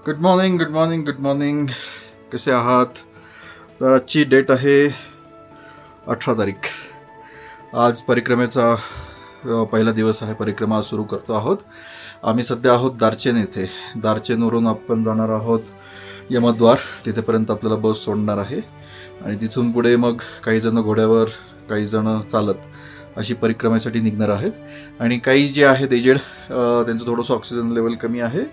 Good morning कसे आहात? तर आजची डेट आहे 18 तारीख। आज परिक्रमेचा पहिला दिवस आहे। परिक्रमा सुरू करतो आहोत। आम्ही सध्या आहोत दार्चेन येथे। दार्चेनवरून आपण जाणार आहोत यमद्वार, तिथेपर्यंत आपल्याला बस सोडणार आहे आणि तिथून पुढे मग काही जण घोड्यावर, काही जण चालत अशी परिक्रमेसाठी निघणार आहेत। आणि काही जे आहेत एजेड, त्यांचं थोडंसं ऑक्सिजन लेवल कमी आहे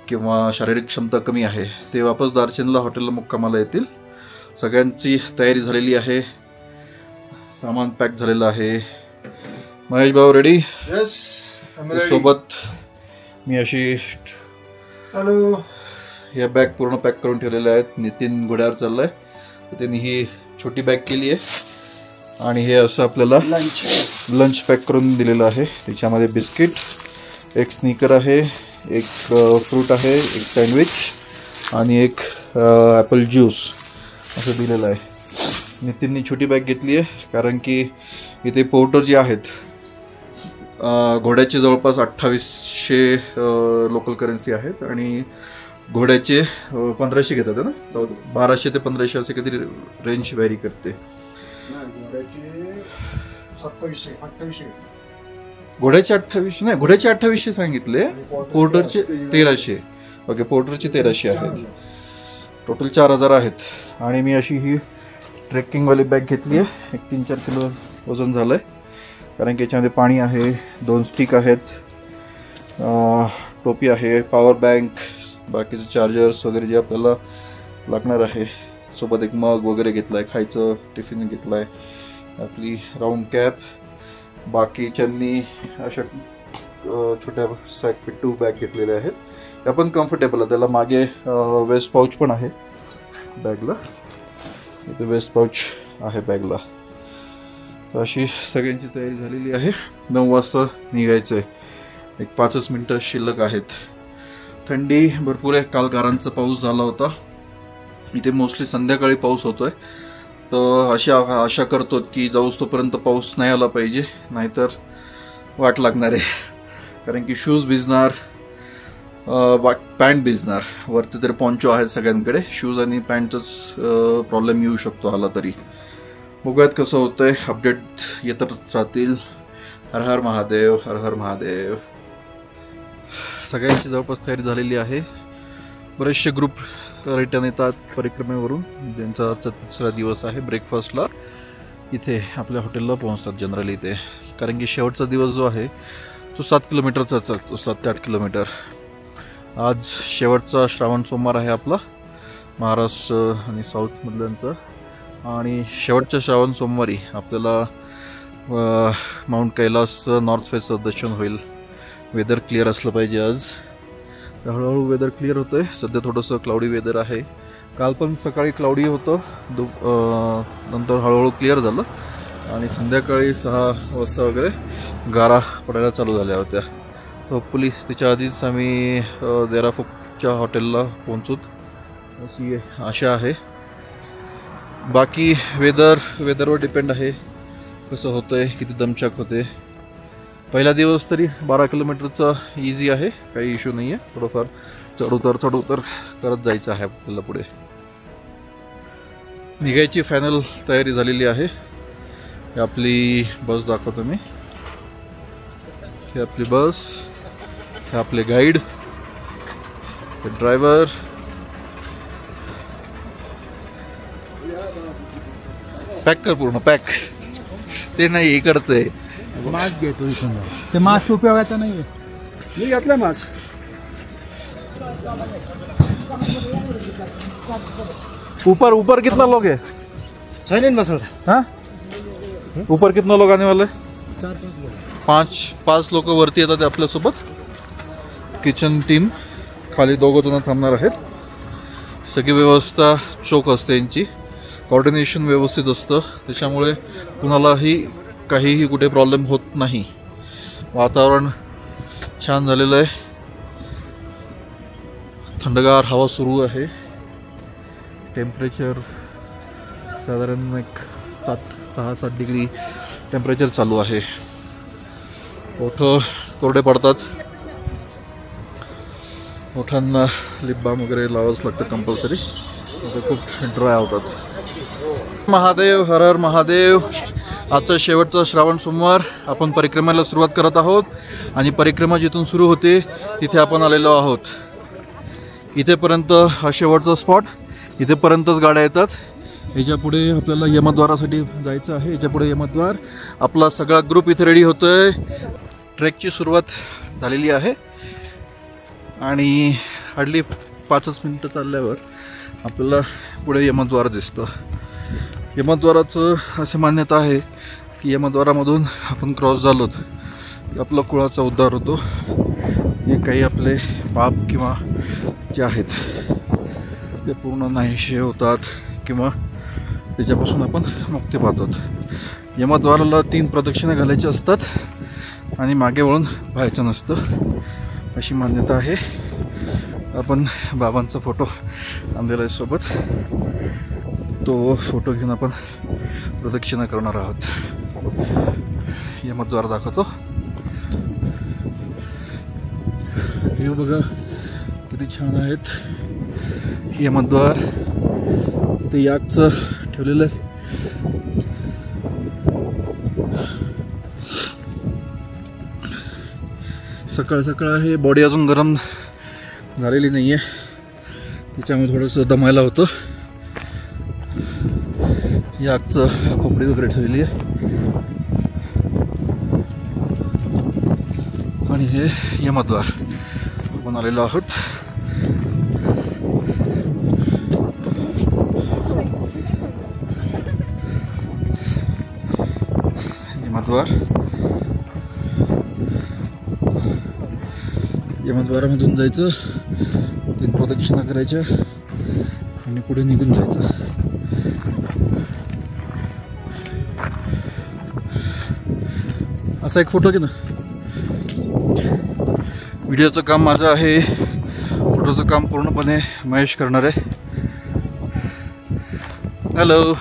किंवा शारीरिक क्षमता कमी आहे, ते वापस दार्चेनला हॉटेलला मुक्कामाला येतील। सगळ्यांची तयारी झालेली आहे, सामान पॅक झालेलं आहे। महेश भाऊ रेडी? यस, सोबत मी अशी हॅलो या बॅग पूर्ण पॅक करून ठेवलेल्या आहेत। नितीन घोड्यावर चाललाय, त्यांनी ही छोटी बॅग केली आहे आणि हे असं आपल्याला लंच पॅक करून दिलेलं आहे। त्याच्यामध्ये बिस्किट, एक स्नीकर आहे, एक फ्रूट आहे, एक सँडविच आणि एक ॲपल ज्यूस असं दिलेलं आहे। नितीननी छोटी बॅग घेतली आहे कारण की इथे पोर्टर जे आहेत, घोड्याचे जवळपास 2800 लोकल करन्सी आहेत आणि घोड्याचे 1500 घेतात ना, 1200 ते 1500 असे कधी रेंज व्हॅरी करते। घोड्याचे 2800 नाही, घोड्याचे 2800 सांगितले, पोर्टरचे 1300। ओके, पोर्टरचे 1300 आहेत, टोटल 4000 आहेत। आणि मी अशी ही ट्रेकिंगवाली बॅग घेतली आहे, एक 3-4 किलो वजन झालं आहे कारण की याच्यामध्ये पाणी आहे, 2 स्टिक आहेत, टोपी आहे, पॉवर बँक, बाकीचे चार्जर्स वगैरे जे आपल्याला लागणार आहे। सोबत एक मग वगैरे घेतला आहे, खायचं टिफिन घेतला आहे, आपली राऊंड कॅप, बाकी चन्नी, अशा छोट्या सॅक पिट्टू बॅग घेतलेल्या आहेत। त्या पण कम्फर्टेबल आहे, त्याला मागे वेस्ट पाऊच पण आहे बॅगला, इथे वेस्ट पाऊच आहे बॅगला। तर अशी सगळ्यांची तयारी झालेली आहे। 9 वाजता निघायचं आहे, एक 5 मिनिटं शिल्लक आहेत। थंडी भरपूर आहे, काल गारांचा पाऊस झाला होता, इथे मोस्टली संध्याकाळी पाऊस होतोय। तर अशी आशा करतो की जाऊस तोपर्यंत पाऊस नाही आला पाहिजे, नाहीतर वाट लागणार आहे कारण की शूज भिजणार, पॅन्ट भिजणार। वरती तरी पॉन्चो आहेत सगळ्यांकडे, शूज आणि पॅन्टचाच प्रॉब्लेम येऊ शकतो आला तरी। बघूयात कसं होतंय, अपडेट येतच राहतील। हर हर महादेव, हर हर महादेव। सगळ्यांची जवळपास तयारी झालेली आहे। बरेचसे ग्रुप रिटर्न येतात परिक्रमेवरून, ज्यांचा 3रा दिवस आहे। ब्रेकफास्टला इथे आपल्या हॉटेलला पोहोचतात जनरली इथे, कारण की शेवटचा दिवस जो आहे तो 7 किलोमीटरचाच असतो, 7 ते 8 किलोमीटर। आज शेवटचा श्रावण सोमवार आहे आपला, महाराष्ट्र आणि साऊथमधल्यांचा। आणि शेवटच्या श्रावण सोमवारी आपल्याला माउंट कैलासचं नॉर्थ फेसचं दर्शन होईल। वेदर क्लिअर असलं पाहिजे आज, हळूहळू वेदर क्लिअर होतंय। सध्या थोडंसं क्लाउडी वेदर आहे, काल पण सकाळी क्लाउडी होतं, नंतर हळूहळू क्लिअर झालं आणि संध्याकाळी 6 वाजता वगैरे गारा पडायला चालू झाल्या होत्या। होपफुली त्याच्या आधीच आम्ही देराफुकच्या हॉटेलला पोहोचूत अशी आशा आहे। बाकी वेदरवर डिपेंड आहे कसं होतंय, किती दमछाक होते। पहिला दिवस तरी 12 किलोमीटरचा इझी आहे, काही इश्यू नाही आहे। थोडंफार चढ उतर करत जायचं आहे आपल्याला पुढे। निघायची फायनल तयारी झालेली आहे। ही आपली बस दाखवतो मी, ही आपली बस, हे आपले गाईड, हे ड्रायव्हर, पॅक कर पूर्ण पॅक। ते नाही, इकडचं आहे, मास्क घेतो इथून। ते मास्क उपयोगाचा नाहीये, मी घेतला मास्क। ऊपर कितना लोग है? चाइनीज मसाला। हाँ, ऊपर कितना लोग आने वाले? 4-5 लोग। 5 लोक वरती येतात आपल्यासोबत। किचन टीम खाली 2 थांबणार आहेत। सगळी व्यवस्था चोख असते यांची, कोऑर्डिनेशन व्यवस्थित असतं, त्याच्यामुळे कुणालाही काहीही कुठे प्रॉब्लेम होत नाही। वातावरण छान झालेलं आहे, थंडगार हवा सुरू आहे। टेम्परेचर साधारण एक 6-7 डिग्री टेम्परेचर चालू आहे। ओठ कोरडे पडतात, ओठांना लिप बाम वगैरे लावावंच लागतं कंपल्सरी, आता खूप ड्राय होतात. महादेव, हर हर महादेव. आजचा शेवटचा श्रावण सोमवार, आपण परिक्रमेला सुरुवात करत आहोत आणि परिक्रमा जिथून सुरू होते तिथे आपण आलेलो आहोत. इथेपर्यंत हा शेवटचा स्पॉट, इथेपर्यंतच गाड्या येतात. याच्या पुढे आपल्याला यमद्वारासाठी जायचं आहे. याच्या पुढे यमद्वार. आपला सगळा ग्रुप इथे रेडी होतोय. ट्रेकची सुरुवात झालेली आहे आणि हार्डली 5 मिनिटं चालल्यावर आपल्याला पुढे यमद्वार दिसतं. यमद्वाराचं असे मान्यता आहे की यमद्वारामधून आपण क्रॉस झालोत की आपला कुळाचा उद्धार होतो. हे काही आपले पाप किंवा जे आहेत ते पूर्ण नाहीसे होतात किंवा त्याच्यापासून आपण मुक्ती पाहतो. यमद्वाराला 3 प्रदक्षिणा घालायच्या असतात आणि मागे वळून पाहायचं नसतं अशी मान्यता आहे. आपण बाबांचा फोटो आणलेला आहे सोबत, तो फोटो घेऊन आपण प्रदक्षिणा करणार आहोत. यमद्वार दाखवतो. हे बघा किती छान आहेत यमद्वार. ते यागचं ठेवलेलं आहे. सकाळ सकाळ आहे, बॉडी अजून गरम झालेली नाही आहे, त्याच्यामुळे थोडंसं दमायला होतं. यागचं खोपडी वगैरे ठेवलेली आहे आणि हे यमद्वार आपण आलेलो आहोत. यमद्वारामधून जायचं, 3 प्रदक्षिणा करायच्या आणि पुढे निघून जायचं. असा एक फोटो घे ना. व्हिडिओचं काम माझं आहे, फोटोचं काम पूर्णपणे महेश करणार आहे. हॅलो.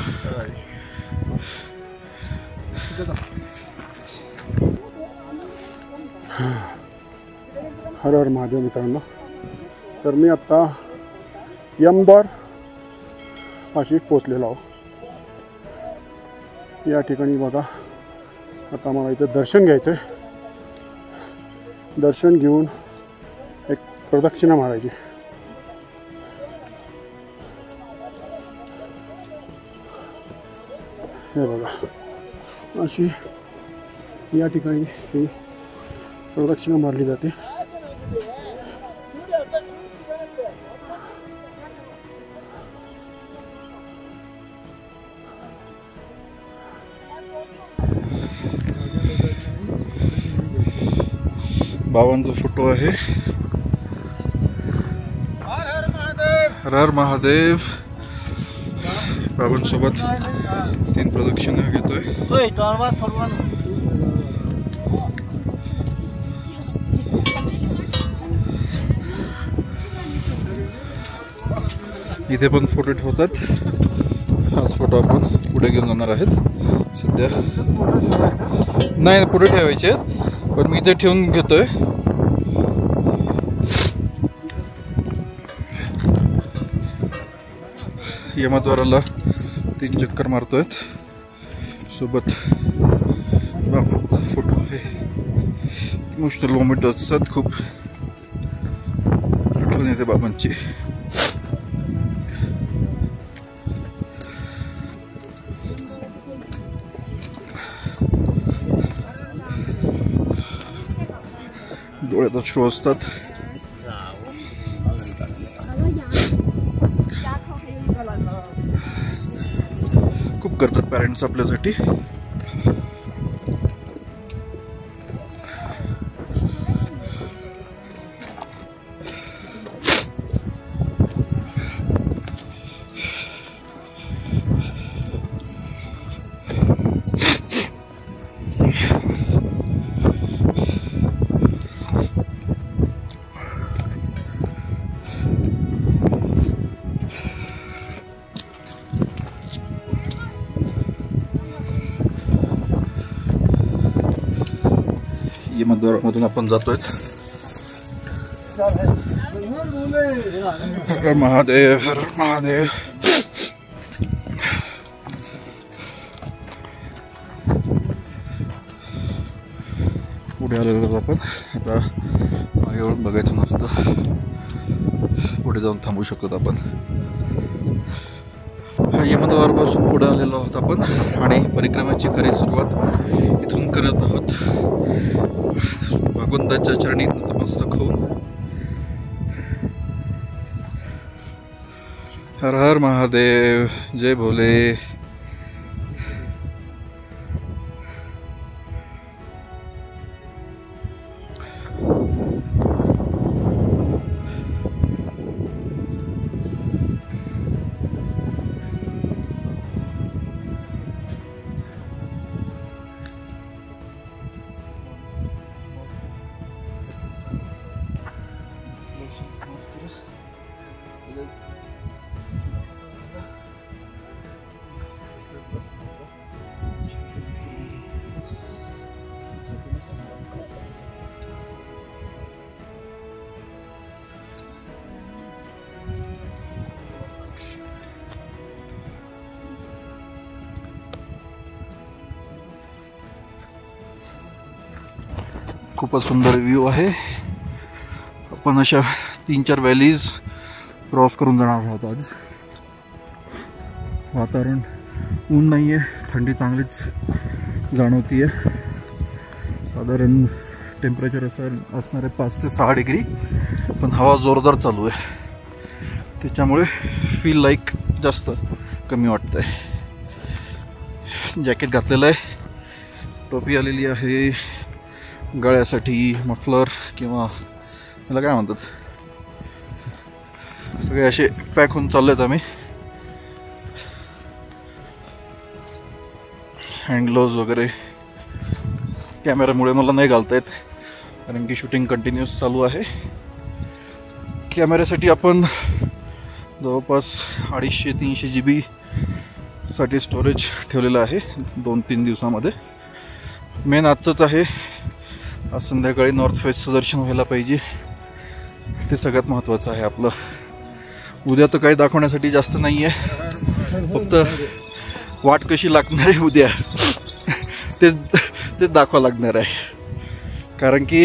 हर हर महादेव मित्रांनो. तर मी आत्ता यमद्वार पाशी पोचलेलो आहो. या ठिकाणी बघा, आता मला इथं दर्शन घ्यायचं आहे. दर्शन घेऊन एक प्रदक्षिणा मारायची. हे बघा, अशी या ठिकाणी ही प्रदक्षिणा मारली जाते. बाबांचा फोटो आहे. हर हर महादेव. बाबांसोबत 3 प्रदक्षिणा घेतोय. इथे पण फोटो ठेवतात. हाच फोटो आपण पुढे घेऊन जाणार आहेत. सध्या नाही पुढे ठेवायचे पण मी इथे ठेवून घेतोय. यमद्वाराला 3 चक्कर मारतोय. सोबत बाबांचा फोटो आहे. इमोशनल मोमेंट असतात, खूप आठवण येते बाबांची. डोळ्यात अश्रू असतात. खूप करतात पॅरेंट्स आपल्यासाठी. यमद्वारामधून आपण जातोय. हर महादेव, हर महादेव. पुढे आलेलो आपण. आता मागे वळून बघायचं नसतं, पुढे जाऊन थांबू शकतो आपण. यमद्वारपासून पुढे आलेलो आहोत आपण आणि परिक्रमेची खरी सुरुवात इथून करत आहोत. भगवंताच्या चरणी नतमस्तक होऊन हर हर महादेव, जय भोले. खूपच सुंदर व्ह्यू आहे. आपण अशा 3-4 व्हॅलीज क्रॉस करून जाणार आहोत आज. वातावरण ऊन नाही आहे, थंडी चांगलीच जाणवतीये. साधारण टेम्परेचर असणार आहे 5 ते 6 डिग्री, पण हवा जोरदार चालू आहे, त्याच्यामुळे फील लाईक जास्त कमी वाटतंय. जॅकेट घातलेलं आहे, टोपी आलेली आहे, गळ्यासाठी मफलर किंवा मला काय म्हणतात, सगळे असे पॅक होऊन चाललेत आम्ही. हँड ग्लोव्ज वगैरे कॅमेऱ्यामुळे मला नाही घालता येत, कारण की शूटिंग कंटिन्यूस चालू आहे. कॅमेऱ्यासाठी आपण जवळपास 250-300 GB साठी स्टोरेज ठेवलेलं आहे 2-3 दिवसामध्ये. मेन आजचंच आहे, आज संध्याकाळी नॉर्थ फेसचं दर्शन व्हायला पाहिजे, ते सगळ्यात महत्त्वाचं आहे आपलं. उद्या तर काही दाखवण्यासाठी जास्त नाही आहे, फक्त वाट कशी लागणार आहे उद्या तेच दाखवा लागणार आहे. कारण की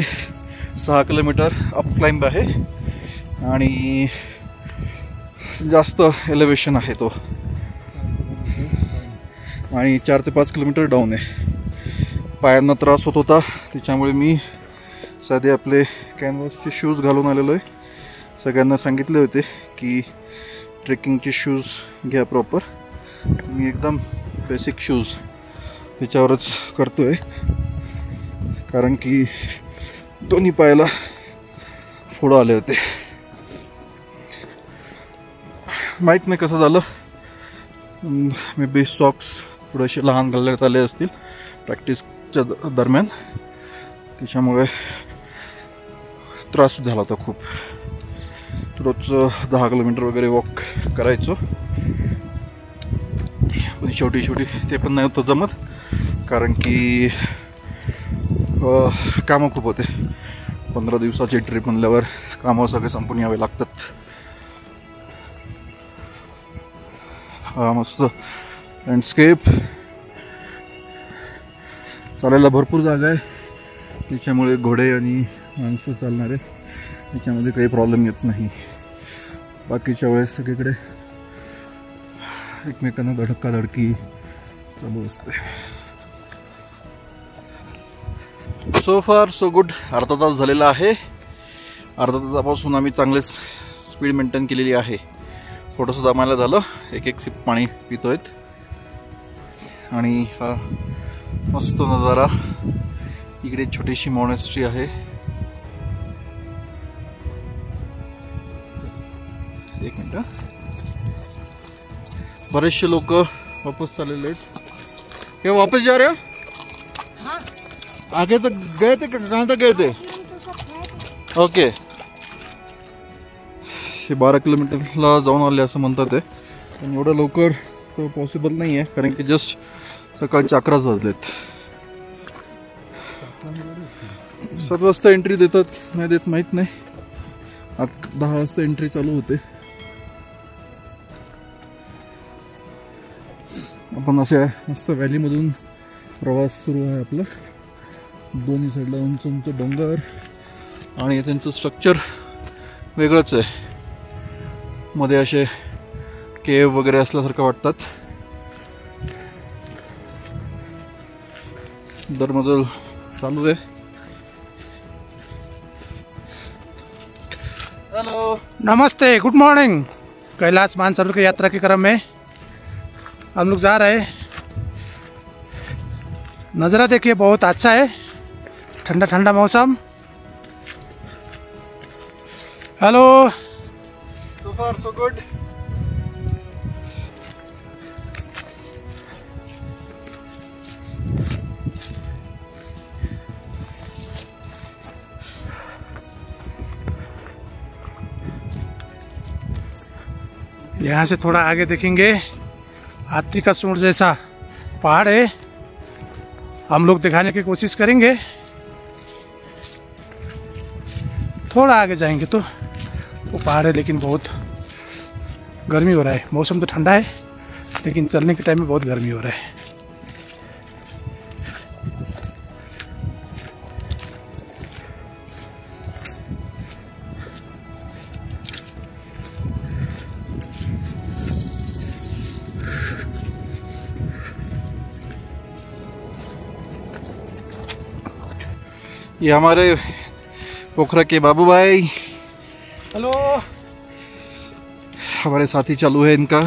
6 किलोमीटर अप क्लाइंब आहे आणि जास्त एलिव्हेशन आहे तो, आणि 4 ते 5 किलोमीटर डाऊन आहे. पायांना त्रास होत होता, त्याच्यामुळे मी साधे आपले कॅनव्हासचे शूज घालून आलेलो आहे. सगळ्यांना सांगितले होते की ट्रेकिंगचे शूज घ्या प्रॉपर. मी एकदम बेसिक शूज त्याच्यावरच करतो आहे, कारण की दोन्ही पायाला फोड आले होते. माहीत नाही कसं झालं, मे बी सॉक्स थोडेसे लहान घालण्यात आले असतील प्रॅक्टिसच्या दरम्यान, त्याच्यामुळे त्रास झाला होता खूप. रोज 10 किलोमीटर वगैरे वॉक करायचो, पण शेवटी ते पण नाही होतं जमत, कारण की कामं खूप होते. 15 दिवसाची ट्रिप म्हणल्यावर कामं सगळे संपून यावे लागतात. हा मस्त लँडस्केप, चालायला भरपूर जागा आहे, त्याच्यामुळे घोडे आणि माणसं चालणार आहे, त्याच्यामध्ये काही प्रॉब्लेम येत नाही. बाकीच्या वेळेस सगळीकडे एकमेकांना धडकाधडकी चालू असते. सो फार सो गुड. अर्धा तास झालेला आहे. अर्धा तासापासून आम्ही चांगलेच स्पीड मेंटेन केलेली आहे. थोडंसं दमायला झालं, एक सिप पाणी पितोयत. आणि हा मस्त नजारा. इकडे छोटीशी मॉनेस्ट्री आहे. एक मिनिट. बरेचसे लोक वापस चाललेले आहेत. क्या वापस जा रहे हो? आगे तक गए थे, कहाँ तक गए थे? ओके. हे 12 किलोमीटरला जाऊन आले असं म्हणतात. पण एवढं लवकर तो पॉसिबल नाही आहे, कारण की जस्ट सकाळचे 11 वाजलेत. 7 वाजता एंट्री देतात नाही देत माहीत नाही, आत 10 वाजता एंट्री चालू होते. आपण अशा मस्त व्हॅलीमधून प्रवास सुरू आहे आपला. दोन्ही साईडला उंच उंच डोंगर आणि त्यांचं स्ट्रक्चर वेगळंच आहे. मध्ये असे केव वगैरे असल्यासारखं वाटतात. दरमजल चालू आहे. हेलो, नमस्ते, गुड मॉर्निंग. कैलाश मानसरोवर की यात्रा के क्रम में हम लोग जा रहे हैं. नज़ारा देखिए, बहुत अच्छा है. ठंडा ठंडा मौसम. Hello, so far so good. यहाँ से थोड़ा आगे देखेंगे हाथी का सूंड जैसा पहाड़ है. हम लोग दिखाने की कोशिश करेंगे. थोड़ा आगे जाएंगे तो वो पहाड़ है, लेकिन बहुत गर्मी हो रहा है. मौसम तो ठंडा है, लेकिन चलने के टाइम में बहुत गर्मी हो रहा है. ये हमारे पोखरा के बाबू भाई. हेलो, हमारे साथी चालू है इनका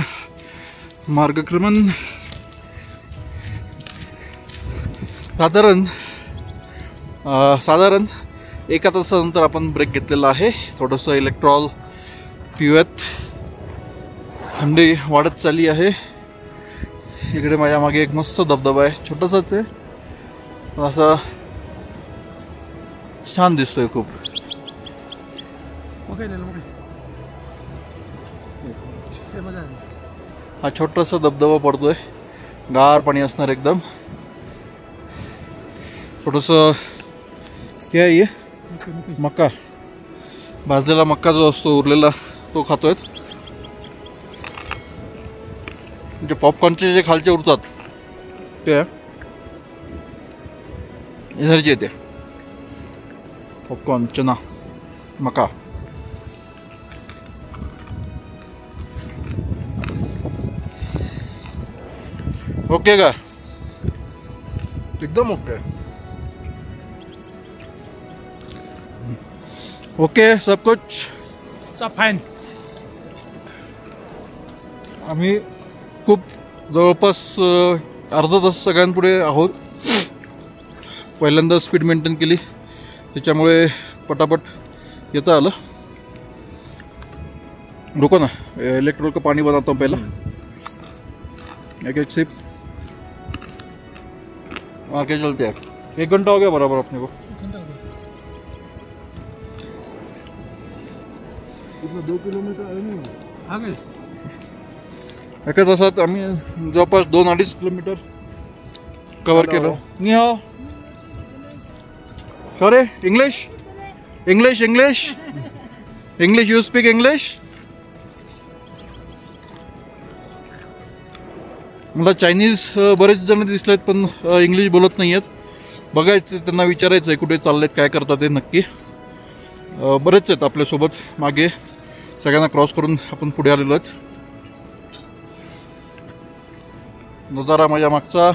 मार्गक्रमण. साधारण एका तासानंतर आपण ब्रेक घेतलेला आहे. थोडंसं इलेक्ट्रॉल पिऊयात. थंडी वाढत चालली आहे. इकडे माझ्या मागे एक मस्त धबधबा आहे. छोटासाच आहे, पण असा छान दिसतोय खूप. हा छोटासा धबधबा पडतोय. गार पाणी असणार एकदम. थोडंसं हे आहे मक्का, भाजलेला मक्का जो असतो उरलेला तो खातोय. म्हणजे पॉपकॉर्नचे जे खालचे उरतात ते एनर्जी येते. पॉपकॉर्न, चना, मका. ओके का? एकदम ओके. ओके, सब कुछ सब फाइन. आम्ही खूप जवळपास अर्धा तास सगळ्यांपुढे आहोत. पहिल्यांदा स्पीड मेंटेन केली, त्याच्यामुळे पटापट येता आलं. रुको ना, इलेक्ट्रोल का पानी बनाता हूँ पहला. एक सिप मार के चलते हैं. 1 घंटा हो गया बराबर अपने को. 2 किलोमीटर आहे नाही आगे. एका तासात आम्ही जवळपास 2-2.5 किलोमीटर कव्हर केलं. नि हाव. Sorry, English English English English. You speak English? मला चायनीज बरेच जण दिसलेत, पण इंग्लिश बोलत नाही आहेत. बघायचं, त्यांना विचारायचं आहे कुठे चाललेत, काय करतात ते नक्की. बरेच आहेत आपल्यासोबत मागे. सगळ्यांना क्रॉस करून आपण पुढे आलेलो आहेत. नजारा माझ्या मागचा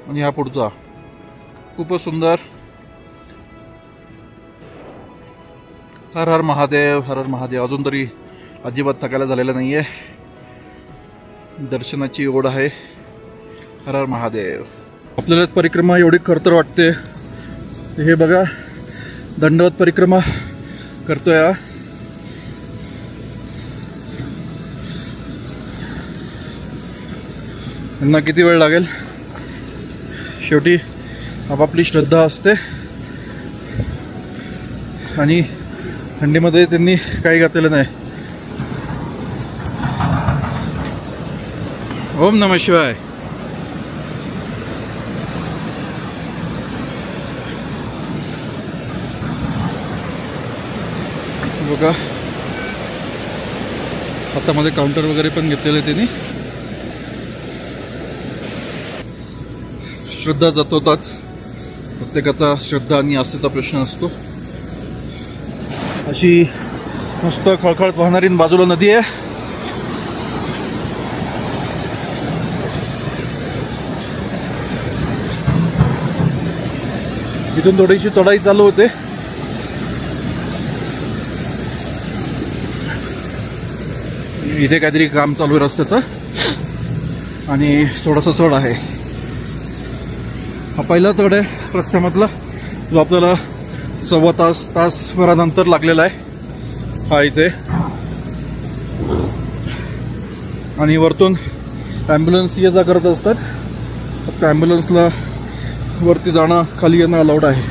आणि हा पुढचा खूपच सुंदर. हर हर महादेव, हर हर महादेव. अजून तरी अजिबात थकायला झालेलं नाही आहे. दर्शनाची ओढ आहे. हर हर महादेव. आपल्याला परिक्रमा एवढी खरतर वाटते. हे बघा, दंडवत परिक्रमा करतोय. यांना किती वेळ लागेल? शेवटी आपापली श्रद्धा असते. आणि थंडीमध्ये त्यांनी काही घातलेलं नाही. ओम नमः शिवाय. बघा हातामध्ये काउंटर वगैरे पण घेतलेले त्यांनी. श्रद्धा जतवतात. प्रत्येकाचा श्रद्धा आणि आस्थेचा प्रश्न असतो. अशी मस्त खळखळत वाहणारी बाजूला नदी आहे. इथून थोडीशी चढाई चालू होते. इथे काहीतरी काम चालू आहे रस्त्याचं आणि थोडासा चढ आहे. हा पहिला चढ आहे रस्त्यामधला, जो आपल्याला 1.25 तासभरानंतर लागलेला आहे. हा इथे आणि वरतून ॲम्ब्युलन्स ये जा करत असतात. फक्त ॲम्ब्युलन्सला वरती जाणं खाली येणं अलाउड आहे.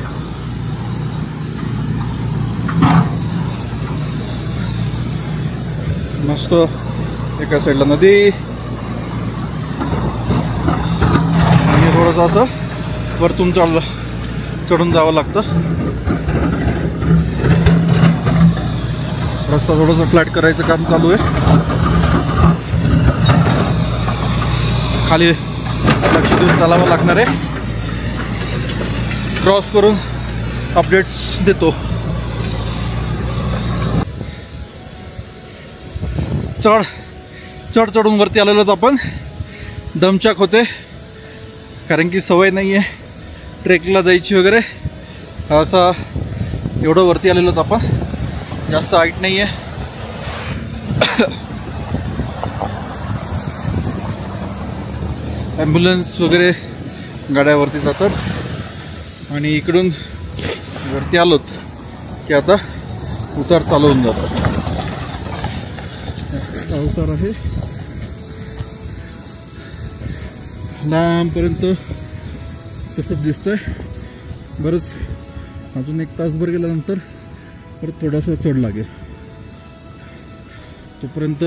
मस्त एका साईडला नदी आणि थोडंसं असं वरतून चढून जावं लागतं. रस्ता थोडंसं फ्लॅट करायचं काम चालू आहे. खाली लक्ष देऊन चालावं लागणार आहे. क्रॉस करून अपडेट्स देतो. चढून वरती आलेलो तर आपण दमचाक होते, कारण की सवय नाही आहे ट्रेकला जायची वगैरे. असा एवढं वरती आलेलो तर आपण, जास्त हाईट नाही आहे. ॲम्ब्युलन्स वगैरे गाड्यावरती जातात आणि इकडून वरती आलोत की आता उतार चालू होऊन जातात. उतार आहे लांबपर्यंत तसंच दिसतंय. बरंच अजून 1 तासभर गेल्यानंतर परत थोडासा चढ लागेल. तोपर्यंत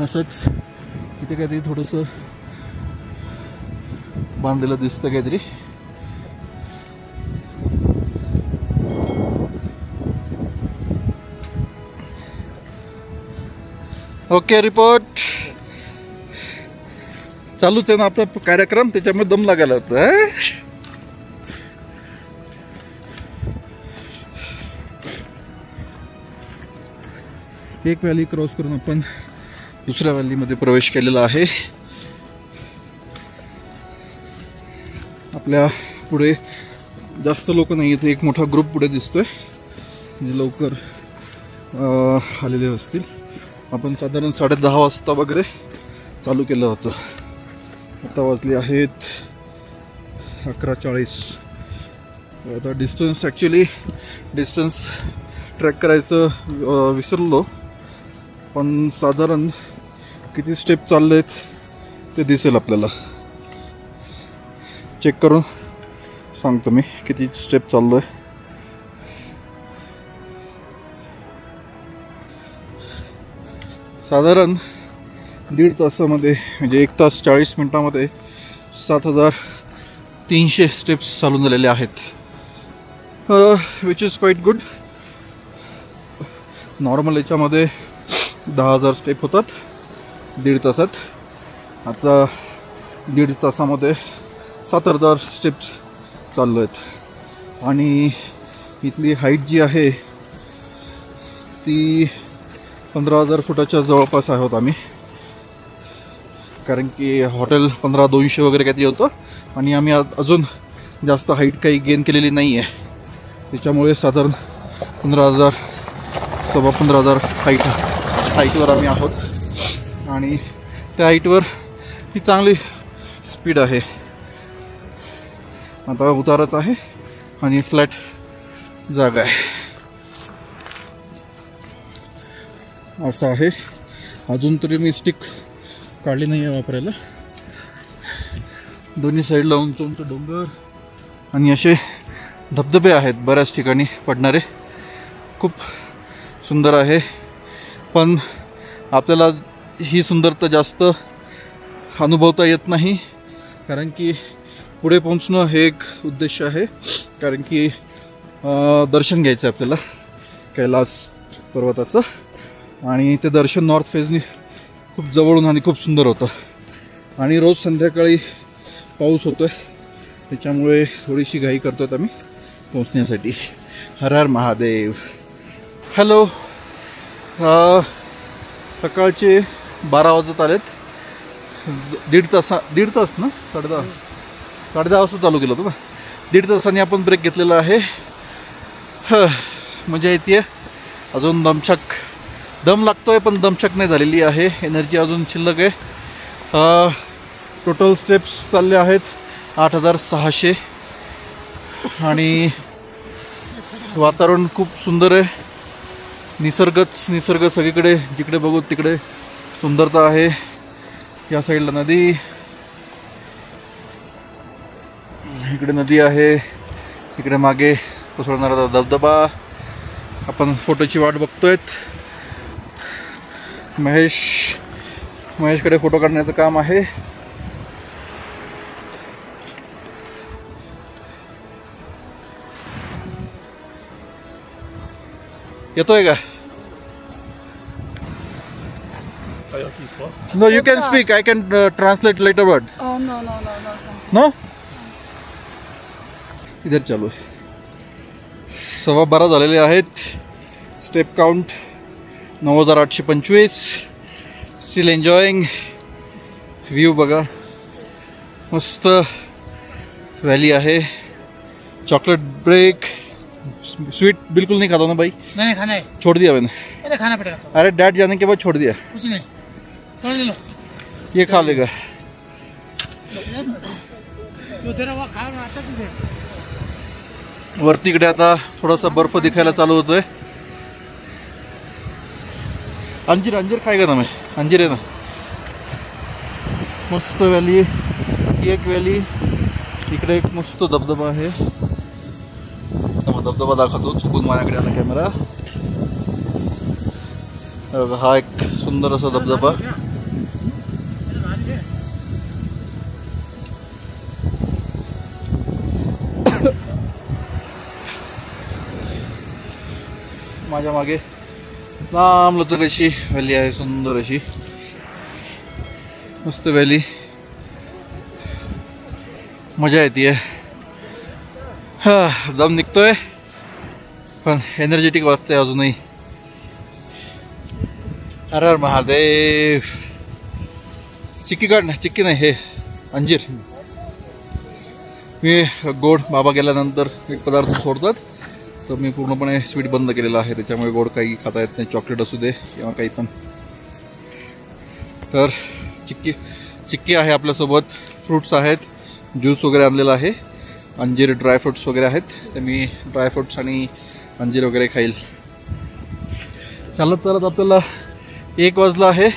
असंच इथे काहीतरी थोडंसं बांधलेलं दिसतं काहीतरी. ओके, रिपोर्ट चालूच आहे ना आपला कार्यक्रम, त्याच्यामुळे दम लागायला होतं. एक व्हॅली क्रॉस करून आपण दुसऱ्या व्हॅलीमध्ये प्रवेश केलेला आहे. आपल्या पुढे जास्त लोक नाही आहेत. एक मोठा ग्रुप पुढे दिसतोय जे लवकर आलेले असतील. आपण साधारण 10:30 वाजता वगैरे चालू केलं होतं. आता वाजले आहेत 11:40. आता डिस्टन्स ट्रॅक करायचं विसरलो, पण साधारण किती स्टेप चाललेत ते दिसेल आपल्याला. चेक करून सांगतो मी किती स्टेप चाललोय. साधारण 1.5 तासामध्ये, म्हणजे 1 तास 40 मिनिटामध्ये 7,300 स्टेप्स चालून झालेले आहेत. Which is quite good. Normal याच्यामध्ये 10,000 स्टेप होतात 1.5 तासात. आता 1.5 तासामध्ये 7,000 स्टेप्स चाललो आहेत. आणि इथली हाईट जी आहे ती 15,000 फुटाच्या जवळपास आहोत आम्ही, कारण की हॉटेल 15,200 वगैरे काहीतरी होतं आणि आम्ही अजून जास्त हाईट काही गेन केलेली नाही आहे. त्याच्यामुळे साधारण 15,000 15,000 हाईटवर आम्ही आहोत. आणि त्या हाईटवर ही चांगली स्पीड आहे. आता उतारत आहे आणि फ्लॅट जागा आहे असं आहे. अजून तरी मी स्टिक काढली नाही आहे वापरायला. दोन्ही साईडला उंच उंच डोंगर आणि असे धबधबे आहेत बऱ्याच ठिकाणी पडणारे. खूप सुंदर आहे, पण आपल्याला ही सुंदरता जास्त अनुभवता येत नाही, कारण की पुढे पोहोचणं हे एक उद्देश आहे. कारण की दर्शन घ्यायचं आहे आपल्याला कैलास पर्वताचं. आणि ते दर्शन नॉर्थ फेजनी खूप जवळून आणि खूप सुंदर होतं. आणि रोज संध्याकाळी पाऊस होतोय, त्याच्यामुळे थोडीशी घाई करतोय आम्ही पोहोचण्यासाठी. हर हर महादेव. हॅलो, सकाळचे 12 वाजत आलेत. दीड तास ना, 10:30 वाजता चालू केलं होतं ना. 1.5 तासांनी आपण ब्रेक घेतलेला आहे. मजा येते. अजून दम लागतोय, पण दमछक नाही झालेली आहे. एनर्जी अजून शिल्लक आहे. टोटल स्टेप्स चालले आहेत 8,600. आणि वातावरण खूप सुंदर आहे. निसर्ग सगळीकडे, जिकडे बघू तिकडे सुंदरता आहे. या साईडला नदी, इकडे नदी आहे, इकडे मागे कोसळणारा धबधबा. आपण फोटोची वाट बघतोय. महेशकडे फोटो काढण्याचं काम आहे. येतोय का? No, you can speak. I can translate later word. Oh no. No? इधर चालू आहे. 12:15 झालेले आहेत. Step count 9,825. Steel enjoying. View बघा, मस्त व्हॅली आहे. Chocolate break. स्वीट बिल्कुल नहीं खाता ना भाई? नहीं खाना है, छोड़ दिया मैंने. अरे खाना पड़ेगा. अरे डैड जाने के बाद छोड़ दिया. कुछ नहीं, थोड़ा ले लो. ये खा लेगा. जो तेरा वो खा रहा आता तुझे. वरती इकडे आता थोडासा बर्फ दिखायला चालू होतोय. अंजीर खाएगा ना मैं? अंजीर आहे ना. मस्त व्हॅली. ही एक व्हॅली. इकडे एक मस्त धबधबा आहे. धबधबा दाखवतो. चुकून माझ्याकडे आला कॅमेरा. हा एक सुंदर असा धबधबा. माझ्या मागे लांब लचक अशी व्हॅली आहे. सुंदर अशी मस्त व्हॅली. मजा येते. दम निघतोय, पण एनर्जेटिक वाटतंय अजूनही. हर हर महादेव. चिक्की काढ ना. चिक्की नाही, हे अंजीर. मी गोड बाबा गेल्यानंतर एक पदार्थ सोडतात, तर मी पूर्णपणे स्वीट बंद केलेलं आहे. त्याच्यामुळे गोड काही खाता येत नाही. चॉकलेट असू दे किंवा काही पण. तर चिक्की आहे आपल्यासोबत. फ्रूट्स आहेत. ज्यूस वगैरे आणलेला आहे. अंजीर ड्रायफ्रूट्स वगैरे आहेत. तर मी ड्रायफ्रूट्स आणि अंजीर वगैरे खाईल. चालत आपल्याला 1 वाजला आहे.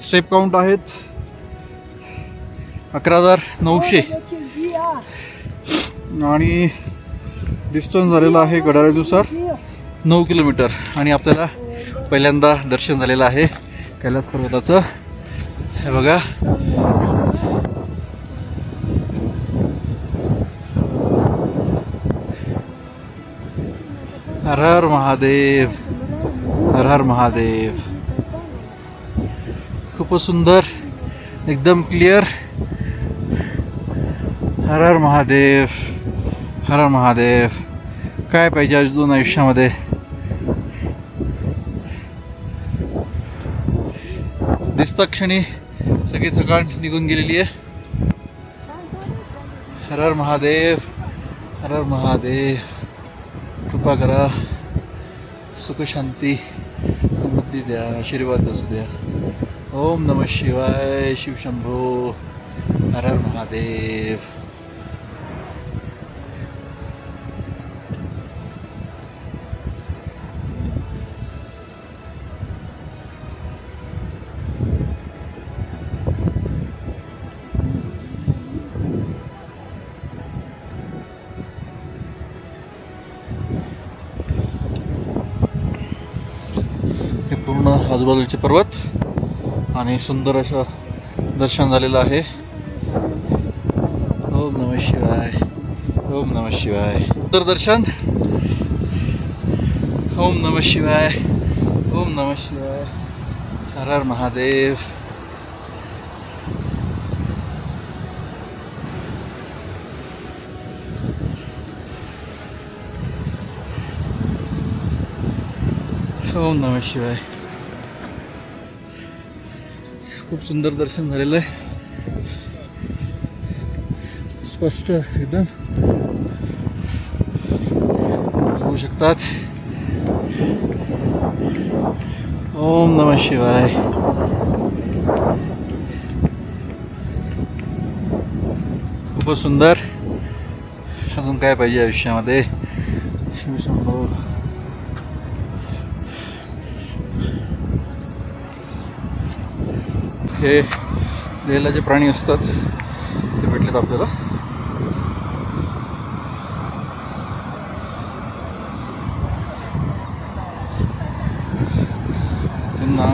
स्टेप काउंट आहेत 11,900. आणि डिस्टन्स झालेला आहे घड्याळानुसार 9 किलोमीटर. आणि आपल्याला पहिल्यांदा दर्शन झालेलं आहे कैलास पर्वताचं. हे बघा. हर हर महादेव. हर हर महादेव. खूपच सुंदर, एकदम क्लिअर. हर हर महादेव. हर हर महादेव. काय पाहिजे अजून आयुष्यामध्ये? दिसता क्षणी सगळी थकान निघून गेलेली आहे. हर हर महादेव. हर हर महादेव. कृपा करा, सुख शांती बुद्धी द्या, आशीर्वाद असू द्या. ओम नमः शिवाय. शिवशंभो. हर हर महादेव. पूर्ण आजूबाजूचे पर्वत आणि सुंदर असं दर्शन झालेलं आहे. ओम नमः शिवाय. ओम नमः शिवाय. सुंदर दर्शन. ओम नमः शिवाय. ओम नमः शिवाय, हर हर महादेव। ओम नमः शिवाय। खूप सुंदर दर्शन झालेलं आहे, स्पष्ट एकदम बघू शकतात। ओम नमः शिवाय। खूपच सुंदर। अजून काय पाहिजे आयुष्यामध्ये? शिवशंभो। हे लेहला जे प्राणी असतात ते भेटलेत आपल्याला। त्यांना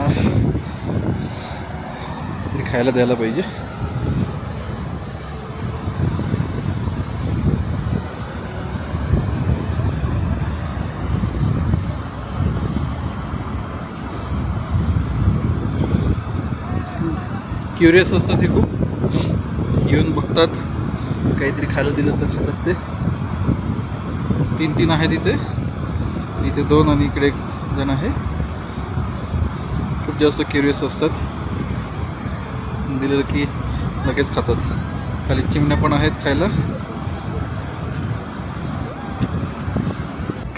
काहीतरी खायला द्यायला पाहिजे। क्युरियस असतात हे, खूप येऊन बघतात, काहीतरी खायला दिलं तर खातात ते। तीन आहेत इथे, इथे 2 आणि इकडे 1 जण आहे। खूप जास्त क्युरियस असतात, दिलं की लगेच खातात। खाली चिमण्या पण आहेत खायला।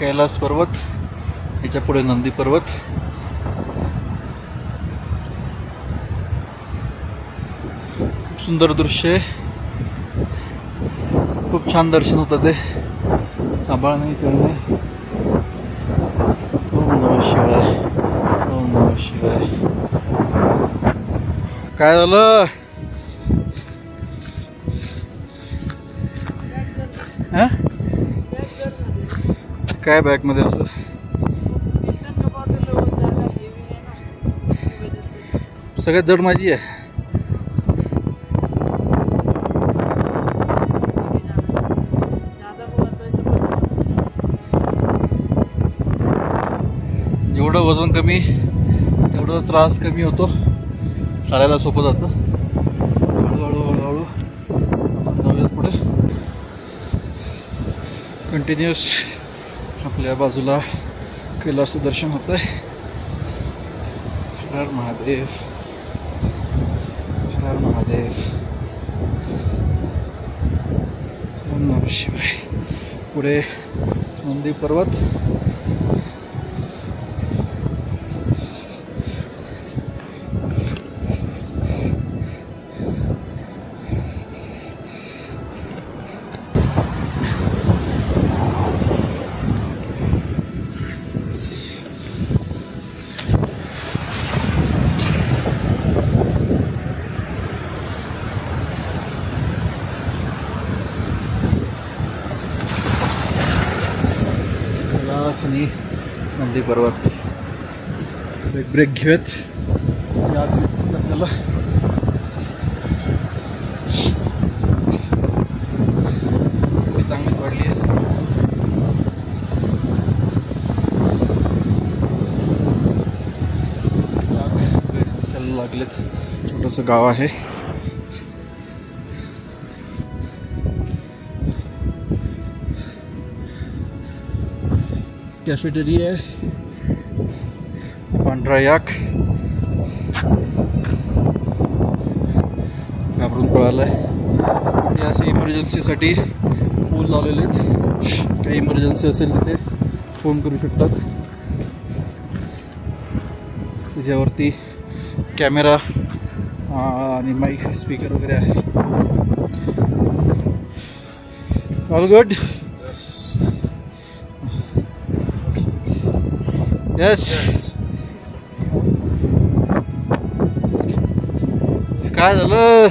कैलास पर्वत, याच्या पुढे नंदी पर्वत। सुंदर दृश्य आहे, खूप छान दर्शन होतं ते। आभाळ नाही, काही नाही। ओम नमः शिवाय, ओम नमः शिवाय। काय झालं? हा? काय बॅग मध्ये असं? सगळ्यात जड माझी आहे। जेवढं वजन कमी तेवढं त्रास कमी होतो, चालायला सोपं जातं। हळूहळू हळूहळू जाऊयात पुढे। कंटिन्युअस आपल्या बाजूला कैलासचं दर्शन होत आहे। हर हर महादेव, हर हर महादेव। ओम नमः शिवाय। पुढे नंदी पर्वत। आणि नंदी पर्वत। ब्रेक घेऊयात आपल्याला। चांगलीच वाढली आहे। दिसायला लागलेत, छोटंसं गाव आहे। कॅफेटेरिया आहे, पांढरा याक। घाबरून पळालाय। हे असे इमर्जन्सीसाठी फोन लावलेले आहेत, काही इमर्जन्सी असेल तिथे फोन करू शकतात। त्याच्यावरती कॅमेरा आणि माईक स्पीकर वगैरे आहे। All good? यस। काय झालं?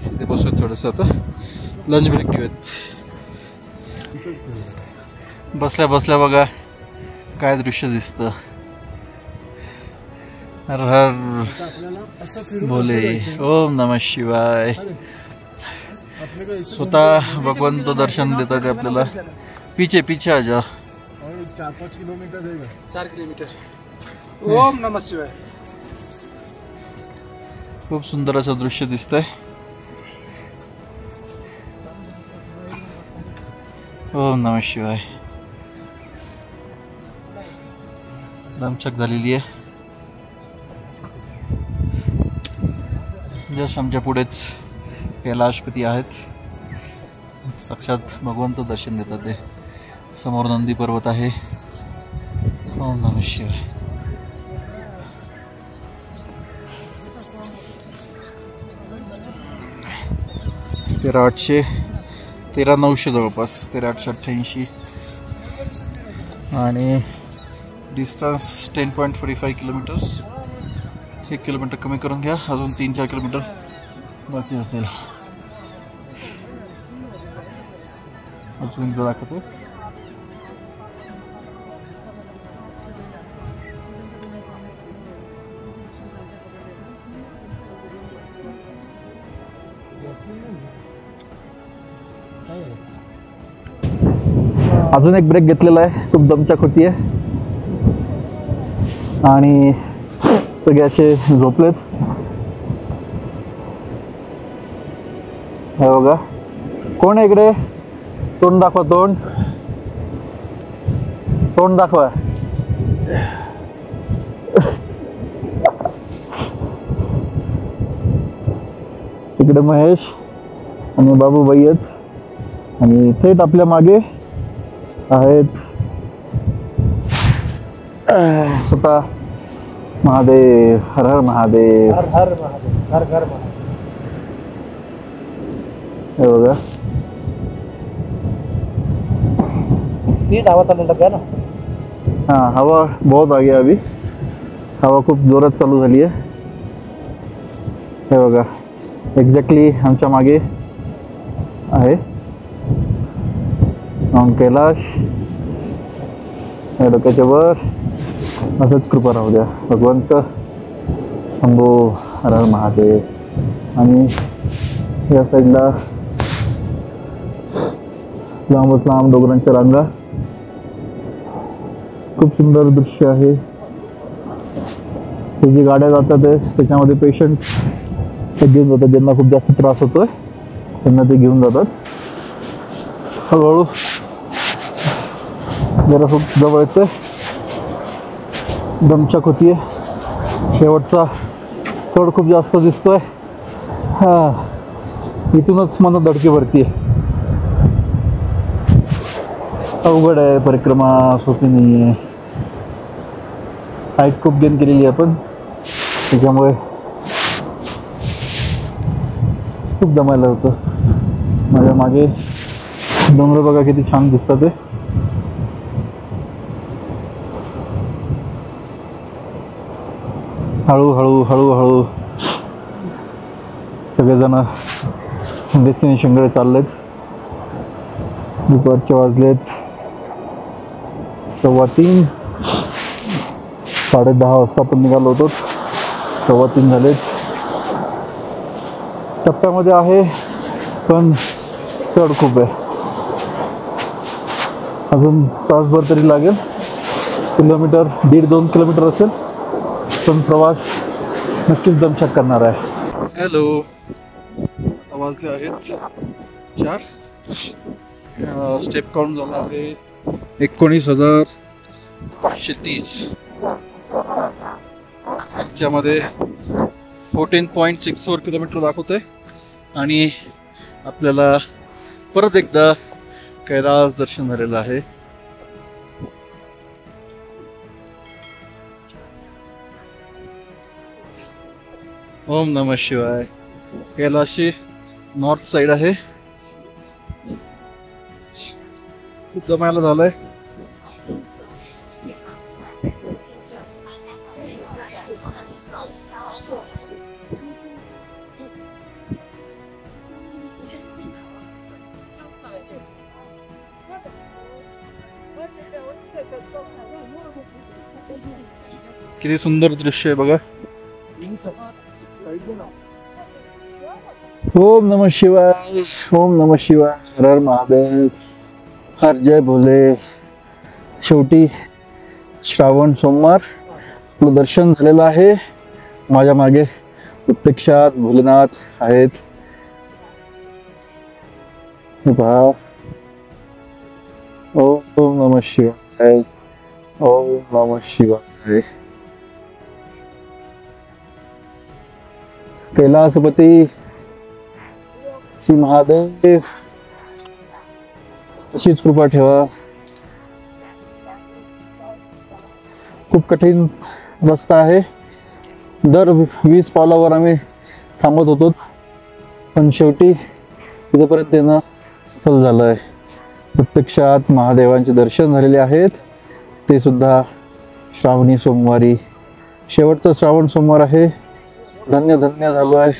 इथे बसूयात थोडंसं, आता लंच ब्रेक घेऊयात। बसल्या बसल्या बघा काय दृश्य दिसतं। हर हर भोले, ओम नमः शिवाय। स्वतः भगवंत दर्शन देतात आपल्याला, पीछे पीछे आ जा. 4-5 किलोमीटर जाएगा. 4 किलोमीटर. ओम नमः शिवाय. खूप सुंदर असं दृश्य दिसतंय. ओम नमः शिवाय. दमछक झालेली आहे. जस्ट आमच्या पुढेच कैलाशपती आहेत. साक्षात भगवंत दर्शन देतात ते. समोर नंदी पर्वत आहे. ओम नमः शिवाय. तेरा 900 जवळपास 13,888 आणि डिस्टन्स 10.45 किलोमीटर्स. 1 किलोमीटर कमी करून घ्या. अजून 3-4 किलोमीटर बाकी असेल. अजून एकदा दाखवतो. अजून एक ब्रेक घेतलेला आहे. खूप दमछाक होतीये आणि सगळे असे झोपलेत. हे बघा, कोण आहे इकडे? तोंड दाखवा. तोंड दाखवा. इकडे महेश आणि बाबूबाई आहेत आणि थेट आपल्या मागे आहेत स्वतः महादेव. हर हर महादेव. हर हर महादेव. हर हर महादेव. हे बघा, स्पीड हवा चालू लगा ना. हाँ हवा बहुत आ गया अभी. हवा खूप जोरात चालू झाली आहे. हे बघा, एक्झॅक्टली आमच्या मागे आहे माउंट कैलाश. या डोक्याच्या वर असंच कृपा राहू द्या भगवंत. शंभो हर हर महादेव. आणि या साईडला लांबच लांब डोंगरांच्या रांगा. खूप सुंदर दृश्य आहे. हे जे गाड्या जातात त्याच्यामध्ये पेशंट घेऊन जातात. ज्यांना खूप जास्त त्रास होतोय त्यांना ते घेऊन जातात. हळूहळू जरा खूप जवळ येतोय. दमछाक होतीये. शेवटचा चढ खूप जास्त दिसतोय. इथूनच मन धडकी भरतीये. अवघड आहे परिक्रमा, सोपी नाही आहे. हाईट खूप गेन केलेली आहे आपण, त्याच्यामुळे खूप जमायला होतं. माझ्या मागे डोंगर बघा किती छान दिसतात ते. हळूहळू हळूहळू सगळेजण डेस्टिनेशनकडे चाललेत. दुपारचे वाजलेत 3:15. 10:30 वाजता आपण निघालो होतो. 3:15 झालेत. टप्प्यामध्ये आहे पण चढ खूप आहे. अजून तासभर तरी लागेल. किलोमीटर 1.5-2 किलोमीटर असेल. पण प्रवास नक्कीच दमछाक करणार आहे. हॅलो, वाजले आहेत 4. स्टेप काउंट झाला आहे 19,530. त्यामध्ये 14.64 किलोमीटर दाखवते आणि आपल्याला परत एकदा कैलास दर्शन झालेलं आहे. ओम नमः शिवाय. कैलाशी नॉर्थ साइड आहे. खूप जमायला झालंय. किती सुंदर दृश्य आहे बघा. ओम नमः शिवाय. ओम नमः शिवाय. हर हर महादेव. हर जय भोले. शेवटी श्रावण सोमवार आपलं दर्शन झालेलं आहे. माझ्या मागे प्रत्यक्षात भोलेनाथ आहेत. हे पहा. ओम नमः शिवाय. ओम नमः शिवाय. कैलासपती श्री महादेव अशीच कृपा ठेवा. खूप कठीण रस्ता आहे. दर 20 पावलावर आम्ही थांबत होतो, पण शेवटी इथपर्यंत येणं सफल झालंय. प्रत्यक्षात महादेवांचे दर्शन झालेले आहेत, ते सुद्धा श्रावणी सोमवारी. शेवटचा श्रावण सोमवार आहे. धन्य धन्य झालो आहे.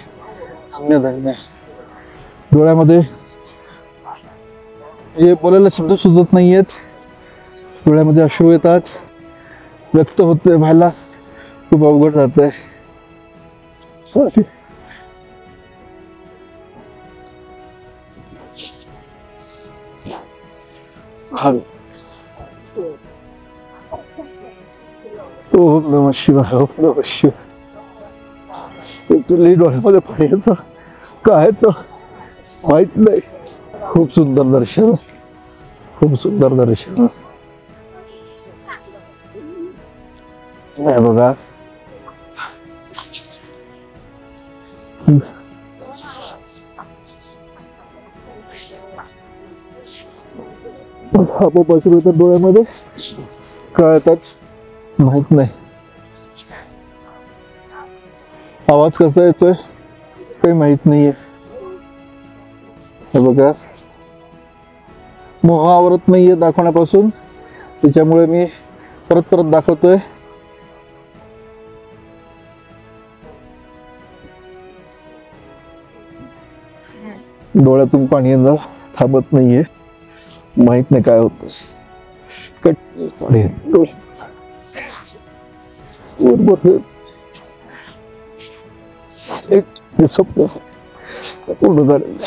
धन्य धन्य. डोळ्यामध्ये हे बोलायला शब्द सुचत नाहीयेत. डोळ्यामध्ये अश्रू येतात. व्यक्त होते व्हायला खूप अवघड जात आहे. ओम नमः शिवाय. ओम नमः शिवाय. तुला डोळ्यामध्ये पाणी येतं काय तर माहित नाही. खूप सुंदर दर्शन. खूप सुंदर दर्शन. नाही बघा. आपोआप येतात डोळ्यामध्ये. काय येतात माहित नाही. आवाज कसा येतोय काही माहित नाहीये. हे बघा. मोह आवरत नाहीये दाखवण्यापासून, त्याच्यामुळे मी परत परत दाखवतोय. डोळ्यातून पाणी येणं थांबत नाहीये. माहित नाही काय होत. एक स्वप्न पूर्ण झालेलं.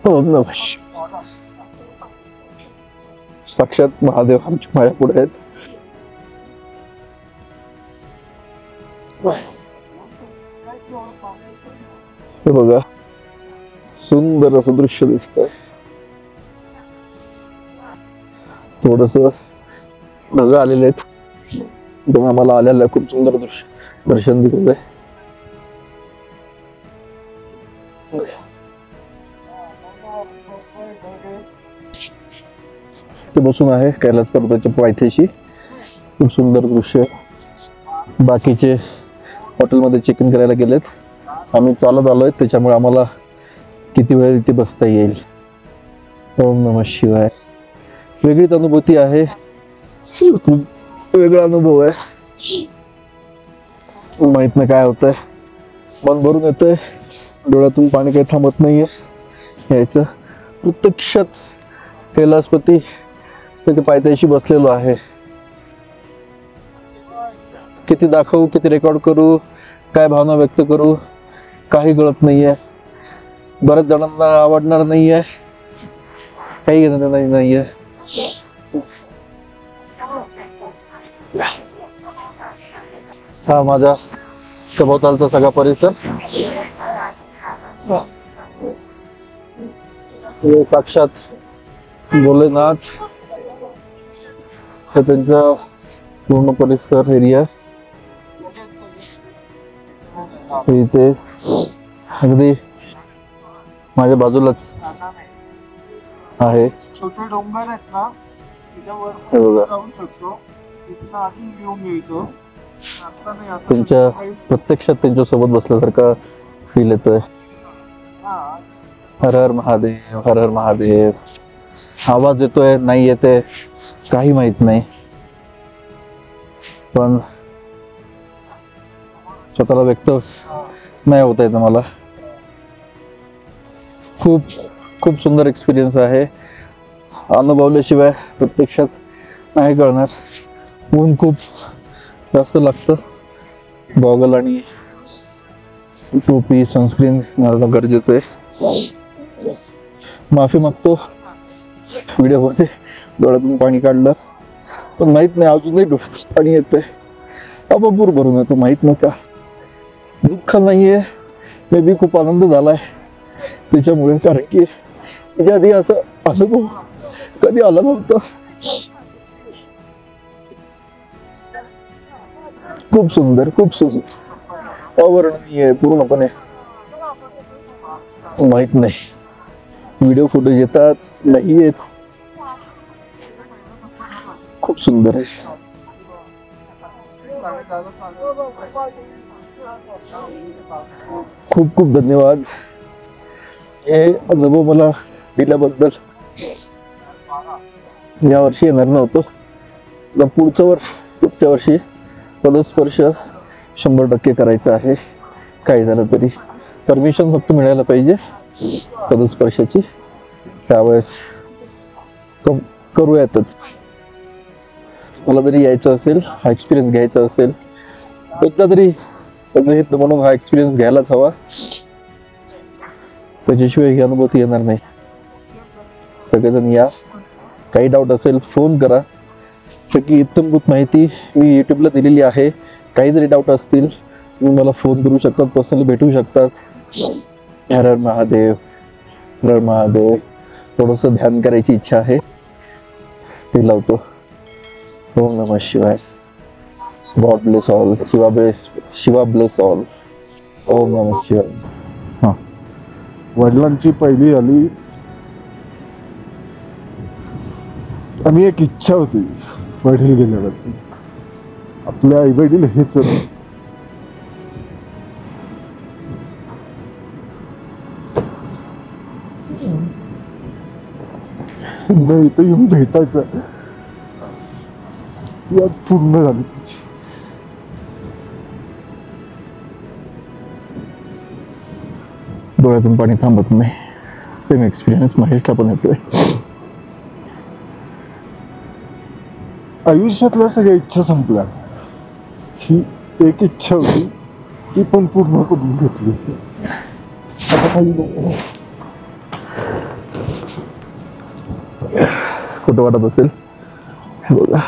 ओम नमः शिवाय. साक्षात महादेव आमच्या माझ्या पुढे आहेत. हे बघा. सुंदर असं दृश्य दिसतंय. थोडस ढग आलेले आहेत, तेव्हा मला आलेलं खूप सुंदर दर्शन दिसतंय. ते बसून आहे कैलास पर्वताच्या पायथ्याशी. खूप सुंदर दृश्य. बाकीचे हॉटेलमध्ये चेक इन करायला गेलेत. आम्ही चालत आलोय, त्याच्यामुळे आम्हाला किती वेळ इथे बसता येईल. ओम नमः शिवाय. वेगळीच अनुभूती आहे. वेगळा अनुभव आहे. माहित नाही काय होतंय. मन भरून येतंय. डोळ्यातून पाणी काही थांबत नाहीये. यायचं प्रत्यक्षात कैलासपती त्याच्या पायथ्याशी बसलेलो आहे. किती दाखवू, किती रेकॉर्ड करू, काय भावना व्यक्त करू काही कळत नाहीये. बऱ्याच जणांना आवडणार नाहीये, काही घेणं नाहीये. हा माझा सभोवतालचा सगळा परिसर. साक्षात भोलेनाथ हे त्यांचा पूर्ण परिसर एरिया. इथे अगदी माझ्या बाजूलाच आहे. छोटे डोंगर आहेत ना, हे बघा. त्यांच्या प्रत्यक्षात त्यांच्या सोबत बसल्यासारखा फील येतोय. हर हर महादेव. हर हर महादेव. आवाज येतोय नाही येते काही माहित नाही, पण स्वतःला व्यक्त नाही होता येत मला. खूप खूप सुंदर एक्सपिरियन्स आहे. अनुभवल्याशिवाय प्रत्यक्षात नाही कळणार. ऊन खूप जास्त लागतं. गॉगल आणि टोपी सनस्क्रीन घालणं गरजेचं आहे. माफी मागतो व्हिडिओमध्ये डोळ्यातून पाणी काढलं, पण माहित नाही अजूनही डोळ्यात पाणी येतंय. अबापूर भरून येतो, माहित नाही का. दुःख नाहीये, मे बी खूप आनंद झालाय त्याच्यामुळे, कारण की त्याच्या आधी असं अनुभव कधी आला नव्हता. खूप सुंदर, खूप सुंदर, अवर्णनीय पूर्णपणे. माहित नाही व्हिडिओ फोटो येतात नाही येत. खूप सुंदर आहे. खूप खूप धन्यवाद हे अनुभव मला दिल्याबद्दल. या वर्षी येणार नव्हतं, पुढच्या वर्षी पदस्पर्श 100% करायचा आहे. काय झालं तरी परमिशन फक्त मिळायला पाहिजे पदस्पर्शाची, त्यावेळेस करूयातच. मला जरी यायचं असेल, हा एक्सपिरियन्स घ्यायचा असेल, एकदा तरी त्याचं हित म्हणून हा एक्सपिरियन्स घ्यायलाच हवा. त्याच्याशिवाय ही अनुभूती येणार नाही. सगळेजण या. काही डाऊट असेल फोन करा. सगळी इत्थंभूत माहिती मी यूट्यूबला दिलेली आहे. काही जरी डाऊट असतील तुम्ही मला फोन करू शकतात, पर्सनली भेटू शकतात. हर हर महादेव, हर हर महादेव. थोडंसं ध्यान करायची इच्छा आहे, ते लावतो. ओम नमः शिवाय. God bless all. Shiva bless all. ओम नमः शिवाय. हां, वडिलांची पहिली आली आणि एक इच्छा होती वडील गेल्यावरती. आपल्या आई वडील हेच इथं येऊन भेटायचं, ती आज पूर्ण झाली त्याची. डोळ्यातून पाणी थांबत नाही. सेम एक्सपिरियन्स महेशला पण येतोय. आयुष्यातल्या सगळ्या इच्छा संपल्या. ही एक इच्छा होती, ती पण पूर्ण करून घेतली. आता काही नको. खोटं वाटत असेल बघा,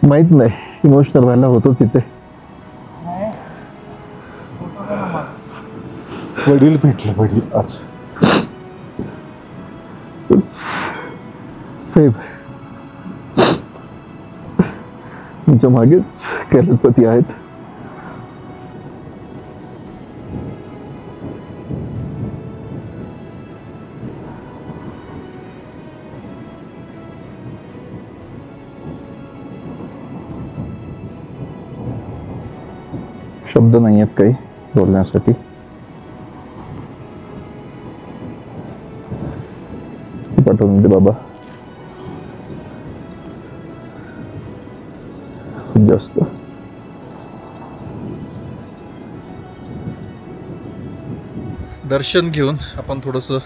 माहित नाही, इमोशनल व्हायला होतोच इथे. वडील भेटले, वडील आज सेम. तुमच्या मागेच कैलासपती आहेत. शब्द नाही आहेत काही बोलण्यासाठी. पाठवून दे बाबा. खूप जास्त दर्शन घेऊन आपण थोडंसं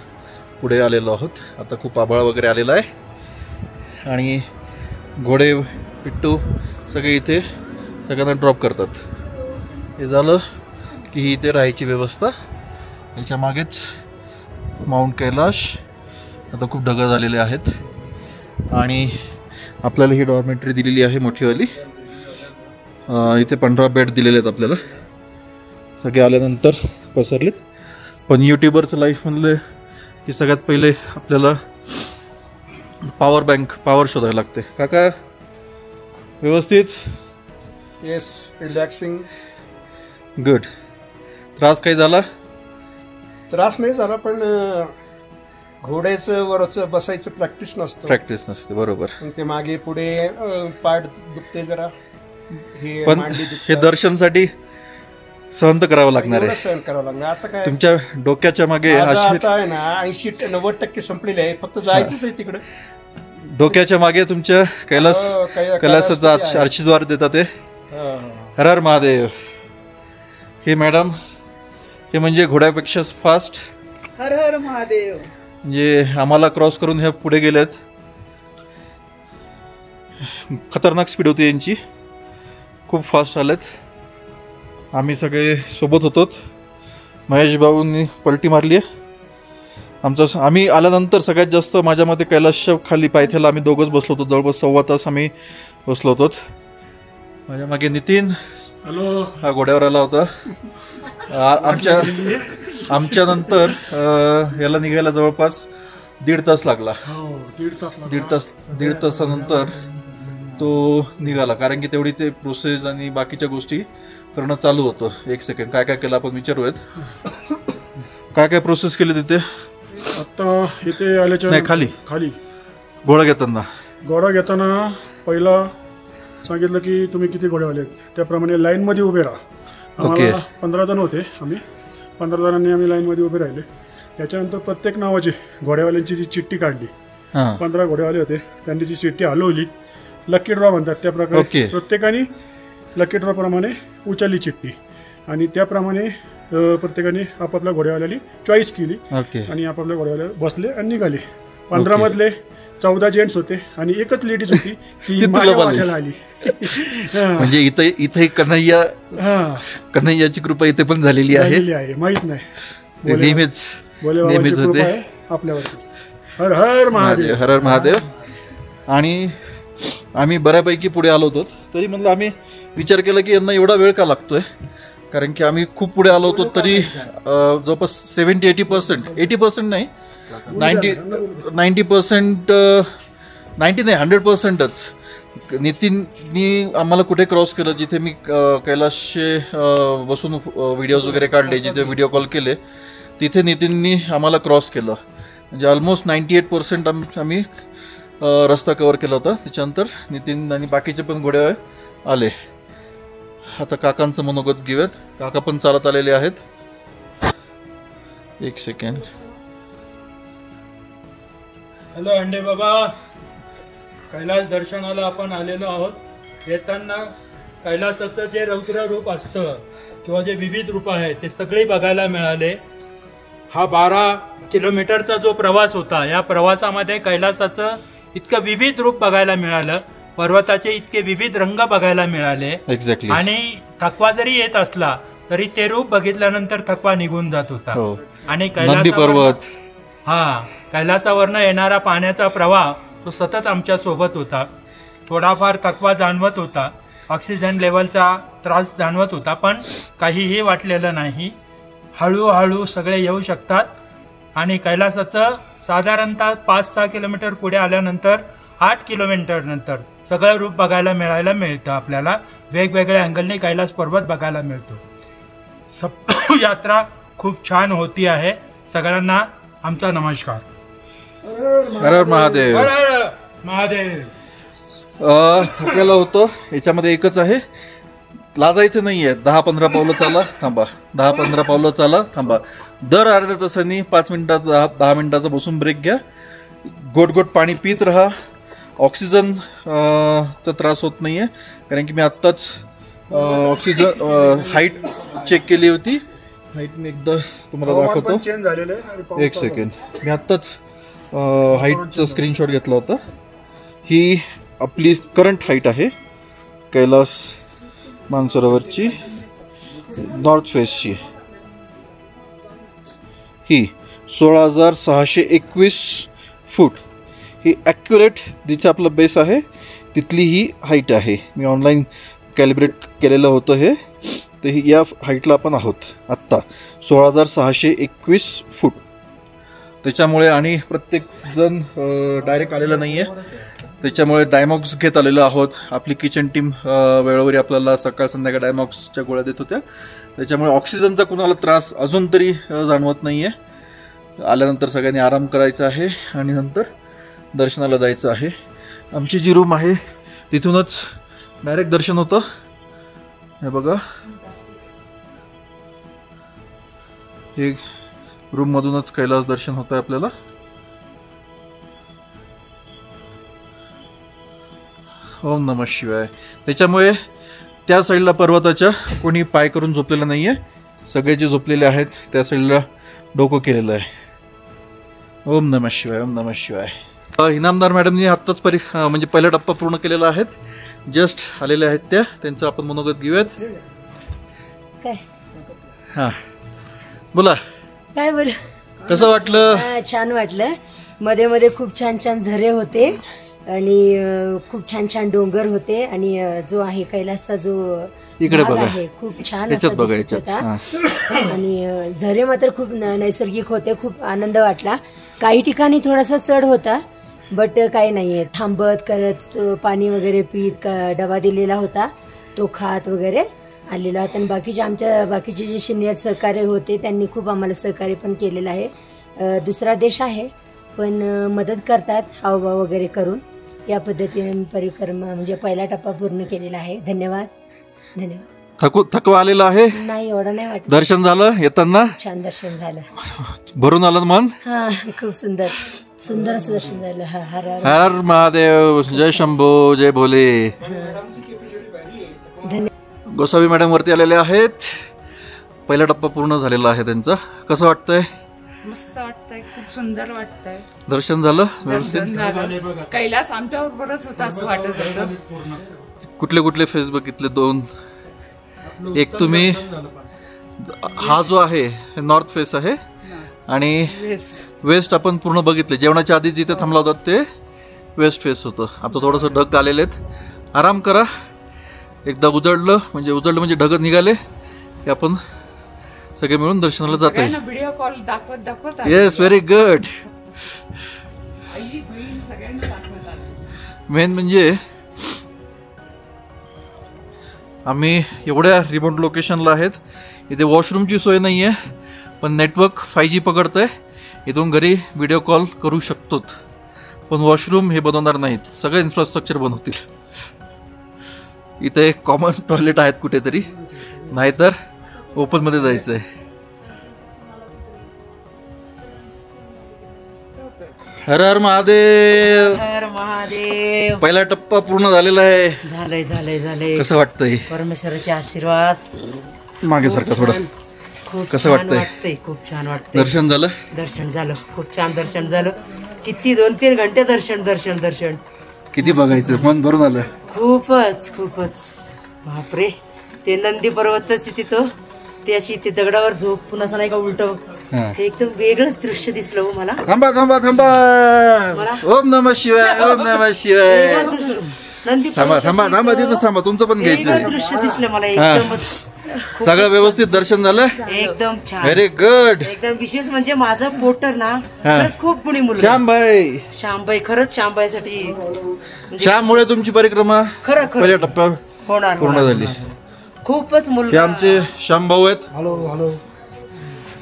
पुढे आलेलो आहोत. आता खूप आभाळ वगैरे आलेला आहे आणि घोडे पिट्टू सगळे इथे सगळ्यांना ड्रॉप करतात. हे झालं की ही इथे राहायची व्यवस्था. याच्या मागेच माउंट कैलाश. आता खूप ढग झालेले आहेत आणि आपल्याला ही डॉर्मेटरी दिलेली आहे मोठीवाली. इथे 15 बेड दिलेले आहेत आपल्याला. सगळे आल्यानंतर पसरलेत. पण यूट्यूबरचं लाईफ म्हणलं की सगळ्यात पहिले आपल्याला पॉवर शोधायला लागते. काका व्यवस्थित? Yes, relaxing. गुड. त्रास काही झाला? त्रास नाही झाला, पण घोड्याचं वरचं बसायचं प्रॅक्टिस नसते. बरोबर. ते मागे पुढे पाठ दुखते जरा. पण हे दर्शनसाठी सहन तर करावं लागणार आहे. सहन करावं लागणार. आता काय तुमच्या डोक्याच्या मागे आता आहे ना 80-90% संपलेले आहे. फक्त जायचंच आहे तिकडे. डोक्याच्या मागे तुमच्या कैलासाचा आरशीद्वार देतात ते. हर हर महादेव. हे मॅडम, हे म्हणजे घोड्यापेक्षा फास्ट. हर हर महादेव. म्हणजे आम्हाला क्रॉस करून ह्या पुढे गेल्यात. खतरनाक स्पीड होती यांची. खूप फास्ट आलेत. आम्ही सगळे सोबत होतो. महेश भाऊंनी पलटी मारली आहे आम्ही आल्यानंतर सगळ्यात जास्त माझ्या मते कैलासच्या खाली पायथ्याला आम्ही दोघंच बसलो होतो. जवळपास 1.25 तास आम्ही बसलो होतो. माझ्या मागे नितीन हॅलो हा घोड्यावर आला होता. आमच्या नंतर याला निघायला जवळपास 1.5 तास लागला. 1.5 तासानंतर तो निघाला, कारण की तेवढी ते प्रोसेस आणि बाकीच्या गोष्टी करणं चालू होतं. 1 सेकंड, काय काय केलं आपण विचारूयात. काय काय प्रोसेस केली तिथे? आता इथे आल्याच्या नाही, खाली घोडा घेताना पहिला सांगितलं की तुम्ही किती घोडेवाले आहेत, त्याप्रमाणे लाईन मध्ये उभे राहा. आम्हाला 15 जण होते. आम्ही 15 जणांनी आम्ही लाईन मध्ये उभे राहिले. त्याच्यानंतर प्रत्येक नावाची घोड्यावाल्यांची जी चिठ्ठी काढली. 15 घोडेवाले होते, त्यांनी जी चिठ्ठी हलवली, लकी ड्रॉ म्हणतात त्या प्रकारे प्रत्येकाने लकी ड्रॉ प्रमाणे उचलली चिठ्ठी आणि त्याप्रमाणे प्रत्येकाने आपापल्या घोड्यावाल्याला चॉईस केली आणि आपापल्या घोड्यावाल्या बसले आणि निघाले. 15 मधले 14 जेंट्स होते आणि एकच लेडीज होती ती माझ्या आली. म्हणजे इथे कन्हैयाची कृपा इथे पण झालेली आहे. माहित नाही, नेहमीच होते आपल्यावरती. हर हर महादेव, हर हर महादेव. आणि आम्ही बऱ्यापैकी पुढे आलो होतो, तरी म्हणलं आम्ही विचार केला की यांना एवढा वेळ का लागतोय, कारण की आम्ही खूप पुढे आलो होतो. तरी जवळपास 70-80% नाही, 90% 100%च नितीननी आम्हाला कुठे क्रॉस केलं, जिथे मी कैलासचे बसून व्हिडिओज वगैरे काढले, जिथे व्हिडिओ कॉल केले, तिथे नितीननी आम्हाला क्रॉस केलं. म्हणजे ऑलमोस्ट 98% आम्ही रस्ता कव्हर केला होता. त्याच्यानंतर नितीन आणि बाकीचे पण घोडे आले. आता काकांचं मनोगत घेऊयात. काका पण चालत आलेले आहेत. 1 सेकंड. हॅलो अंडे बाबा, कैलास दर्शनाला आपण आलेलो आहोत. येताना कैलासाचं जे रौद्र रूप असतं किंवा जे विविध रूप आहे ते सगळे बघायला मिळाले. हा 12 किलोमीटरचा जो प्रवास होता, या प्रवासामध्ये कैलासाचं इतकं विविध रूप बघायला मिळालं, पर्वताचे इतके विविध रंग बघायला मिळाले. एक्झॅक्टली. आणि थकवा जरी येत असला तरी ते रूप बघितल्यानंतर थकवा निघून जात होता. आणि कैलासावरनं येणारा पाण्याचा प्रवाह तो सतत आमच्या सोबत होता. थोडाफार थकवा जाणवत होता, ऑक्सिजन लेवलचा त्रास जाणवत होता, पण काहीही वाटलेलं नाही. हळूहळू सगळे येऊ शकतात. आणि कैलासाचं साधारणतः 5-6 किलोमीटर पुढे आल्यानंतर 8 किलोमीटर नंतर सगळं रूप बघायला मिळतं. आपल्याला वेगवेगळ्या अँगलने कैलास पर्वत बघायला मिळतो. यात्रा खूप छान होती आहे. सगळ्यांना आमचा नमस्कार. हर हर महादेव. हर हर महादेव. थकलेलं होतं, याच्यामध्ये एकच आहे, लाजायचं नाहीये. 10-15 पावलं चाला, थांबा. 10-15 पावलं चाला, थांबा. दर अर्ध्या तासांनी 5 मिनिटात 10 मिनिटाचा बसून ब्रेक घ्या. गोट पाणी पित राहा. ऑक्सिजन चा त्रास होत नाहीये, कारण की मी आत्ताच ऑक्सिजन हाईट चेक केली होती. हाईट मी एकदा तुम्हाला दाखवतो. 1 सेकंड. मी आत्ताच हाईटचा स्क्रीनशॉट घेतला होता. ही आपली करंट हाईट आहे कैलास मानसरोवरची, नॉर्थ फेसची. ही 16,621 फूट. ही ॲक्युरेट जिथे आपलं बेस आहे तिथली ही हाईट आहे. मी ऑनलाईन कॅलिब्रेट केलेलं होतं हे. तर ही या हाईटला आपण आहोत आत्ता, 16,621 फूट. त्याच्यामुळे आणि प्रत्येक जण डायरेक्ट आलेला नाही आहे, त्याच्यामुळे डायमॉक्स घेत आलेलो आहोत. आपली किचन टीम वेळोवेळी आपल्याला सकाळ संध्याकाळ डायमॉक्सच्या गोळ्या देत होत्या. त्याच्यामुळे ऑक्सिजनचा कुणाला त्रास अजून तरी जाणवत नाही आहे. आल्यानंतर सगळ्यांनी आराम करायचा आहे आणि नंतर दर्शनाला जायचं आहे. आमची जी रूम आहे तिथूनच डायरेक्ट दर्शन होतं. हे बघा, हे रूममधूनच कैलास दर्शन होतं आहे आपल्याला. ओम नमः शिवाय. त्याच्यामुळे त्या साईडला पर्वताच्या कोणी पाय करून झोपलेलं नाही आहे. सगळे जे झोपलेले आहेत त्या साईडला डोकं केलेलं आहे. ओम नमः शिवाय, ओम नमः शिवाय. इनामदार मॅडमनी आत्ताच म्हणजे पहिला टप्पा पूर्ण केलेला आहे. जस्ट आलेल्या आहेत त्या, त्यांचं आपण मनोगत घेऊयात. काय हां बोला. काय बोल कसं वाटलं? छान वाटलं. मध्ये मध्ये खूप छान छान झरे होते आणि खूप छान छान डोंगर होते आणि जो आहे कैलासचा जो इकडे भाग बघा. आहे खूप छान याच्यात असा बघा, दिसत याच्यात. होता आणि झरे मात्र खूप नैसर्गिक होते. खूप आनंद वाटला. काही ठिकाणी थोडासा चढ होता बट काही नाहीये. थांबत करत पाणी वगैरे पीत डबा दिलेला होता तो खात वगैरे आलेला होता. आणि बाकीचे जे सिनियर सहकारी होते त्यांनी खूप आम्हाला सहकार्य पण केलेलं आहे. दुसरा देश आहे पण मदत करतात हावभाव वगैरे करून. या पद्धतीने परिक्रमा म्हणजे पहिला टप्पा पूर्ण केलेला आहे. धन्यवाद. थकवा आलेला आहे? नाही एवढं नाही वाटत. दर्शन झालं येताना? छान दर्शन झालं. भरून आलं मन? हा खूप सुंदर सुंदर असं दर्शन झालं. हर हर हर महादेव, जय शंभो, जय भोले. गोसावी मॅडम वरती आलेले आहेत. पहिला टप्पा पूर्ण झालेला आहे त्यांचा. कसं वाटतंय? मस्त वाटतंय. खूप सुंदर वाटतंय. दर्शन झालं व्यवस्थित? दर्शन झालं. कैलास आमच्या बरोबरच होता असं वाटत होतं. कुठले कुठले फेस बघितले? 2. एक तुम्ही हा जो आहे नॉर्थ फेस आहे आणि वेस्ट आपण पूर्ण बघितले. जेवणाच्या आधी जिथे थांबला होता ते वेस्ट फेस होतं. आता थोडंसं ढग आलेले आहेत. आराम करा. एकदा उजळलं म्हणजे ढग निघाले की आपण सगळे मिळून दर्शनाला जाता येईल. व्हिडिओ कॉल दाखवत येस, व्हेरी गुड. मेन म्हणजे आम्ही एवढ्या रिमोट लोकेशनला आहेत, इथे वॉशरूमची सोय नाही आहे पण नेटवर्क 5G पकडतंय. इथून घरी व्हिडिओ कॉल करू शकतो पण वॉशरूम हे बनवणार नाहीत. सगळं इन्फ्रास्ट्रक्चर बनवतील. इथे कॉमन टॉयलेट आहेत कुठेतरी, नाहीतर ओपनमध्ये जायचं आहे. हर हर महादेव. हर महादेव. पहिला टप्पा पूर्ण झालेला आहे. झालंय. कसं वाटतंय? परमेश्वराचे आशीर्वाद. मागे सारखं थोडं. खूप कसं वाटतंय? खूप छान वाटतंय. दर्शन झालं? दर्शन झालं. खूप छान दर्शन झालं. किती 2-3 घंटे दर्शन. किती बघायचं, मन भरून आलं. खूपच बापरे. ते नंदी पर्वताची तिथं ते अशी ते दगडावर झोपून असं नाही का उलट एकदम वेगळंच दृश्य दिसलं हो मला. थांबा. ओम नमः शिवाय. नंदी थांबा तिथंच थांबा. तुमचं पण घ्यायचं दृश्य दिसलं मला एकदमच. सगळं व्यवस्थित दर्शन झालं? एकदम छान. Very good. एकदम विशेष म्हणजे माझा पोटर ना खरंच खूप गुणी मुलगा. श्यामबाई खरंच श्यामबाईसाठी श्याममुळे तुमची परिक्रमा खरं पहिल्या टप्प्यात होणार पूर्ण झाली. खूपच मुलगा. हे आमचे श्याम भाऊ आहेत. हॅलो.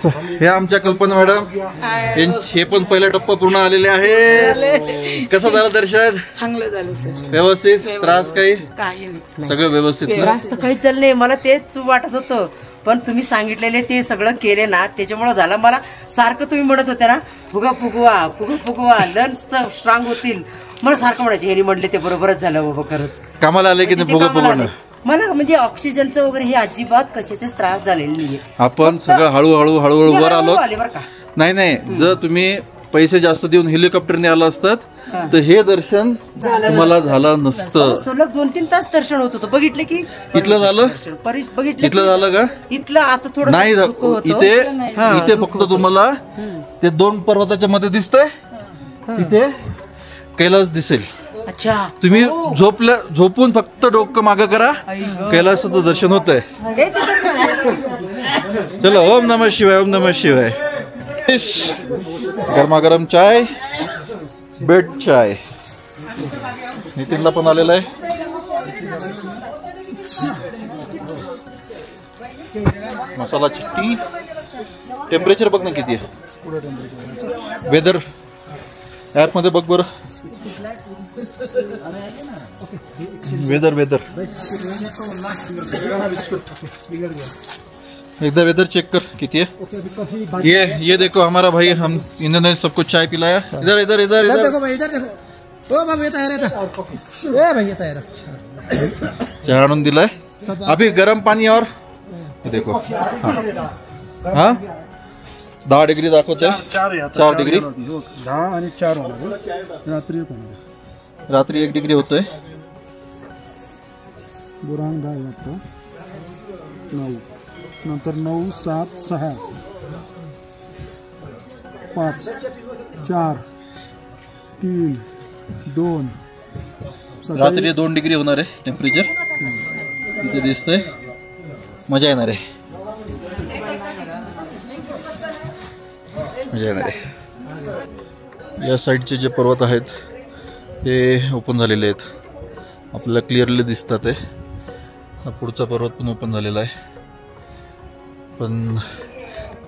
हे आमच्या कल्पना मॅडम, हे पण पहिला टप्पा पूर्ण आलेले आहे. कसं झालं दर्शन? चांगलं झालं सर. व्यवस्थित? त्रास काही नाही. सगळं व्यवस्थित ना? त्रास तर काही चालले. मला तेच वाटत होतं पण तुम्ही सांगितलेले ते सगळं केले ना त्याच्यामुळे झालं. मला सारखं तुम्ही म्हणत होते ना फुगवा लंग्स स्ट्रॉंग होतील. मला सारखं म्हणायचे हेरी म्हणले ते बरोबरच झालं बाबा. खरंच कामाला आले की फुगणं. मला म्हणजे ऑक्सिजनचं वगैरे हे अजिबात कशाचे त्रास झालेले नाहीये. आपण सगळं हळूहळू वर आलो. बरं का? नाही जर तुम्ही पैसे जास्त देऊन हेलिकॉप्टरने आला असतात तर हे दर्शन तुम्हाला झालं नसतं. सलग 2-3 तास दर्शन होत होतं. बघितलं की इथलं झालं? बघितलं इथलं झालं का? इथलं आता थोडं नाही. इथे फक्त तुम्हाला ते 2 पर्वताच्या मध्ये दिसतंय. तिथे कैलास दिसेल. अच्छा. तुम्ही झोपून फक्त डोकं मागं करा, कैलासाचं दर्शन होतंय. चलो. ओम नमः शिवाय. गरमागरम चाय, बेड चाय. नितीनला पण आलेला आहे. मसाला चिट्टी. टेम्परेचर बघ ना किती आहे. वेदर ऍप मध्ये बघ बरं. वेदर एकदा वेदर चेक कर किती है. ये देखो हमारा भाई, हम इन्होंने सबको चाय पिलाया. इधर देखो भाई, इधर देखो. ओ बाबा येता ए भाई येता. चहा आणून दिलाय. अभी गरम पाणी और देखो. हाँ 10 डिग्री दाखवतोय. 4 डिग्री. 10 आणि 4 होणार. रात्री 1 डिग्री होतोय. बुरांग 10 9 नंतर 9, 7, 6 5 4 3 2 रात्री 2 डिग्री होणार आहे टेम्परेचर. इथे दिसतंय, मजा येणार आहे, मजा येणार आहे. या साईडचे जे पर्वत आहेत ते ओपन झालेले आहेत, आपल्याला क्लिअरली दिसतात आहे. हा पुढचा पर्वत पण ओपन झालेला आहे, पण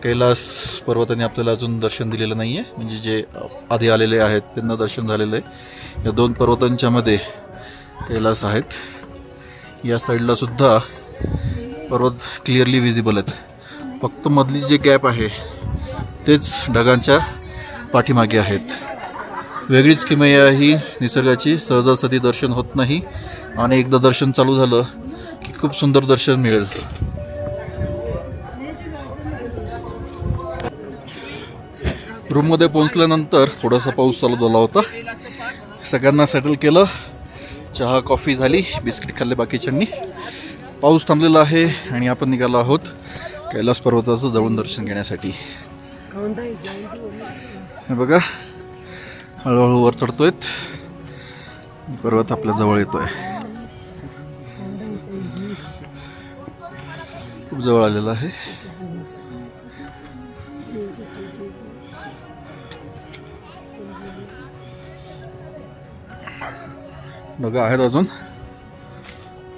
कैलास पर्वताने आपल्याला अजून दर्शन दिलेलं नाही आहे. म्हणजे जे आधी आलेले आहेत त्यांना दर्शन झालेलं आहे. या 2 पर्वतांच्या मध्ये कैलास आहेत. या साईडला सुद्धा पर्वत क्लिअरली विजिबल आहेत. फक्त मधली जे गॅप आहे तेच ढगांच्या पाठीमागे आहेत. वेगळीच किमया ही निसर्गाची. सहजासहजी दर्शन होत नाही आणि एकदा दर्शन चालू झालं की खूप सुंदर दर्शन मिळेल. रूममध्ये पोहोचल्यानंतर थोडासा पाऊस चालू झाला होता. सगळ्यांना सेटल केलं, चहा कॉफी झाली, बिस्किट खाल्ले बाकीच्यांनी. पाऊस थांबलेला आहे आणि आपण निघालो आहोत कैलास पर्वताचं जवळून दर्शन घेण्यासाठी. हे बघा, हळूहळू वर चढतोय, पर्वत आपल्या जवळ येतोय. खूप जवळ आलेला आहे. ढगं आहेत अजून,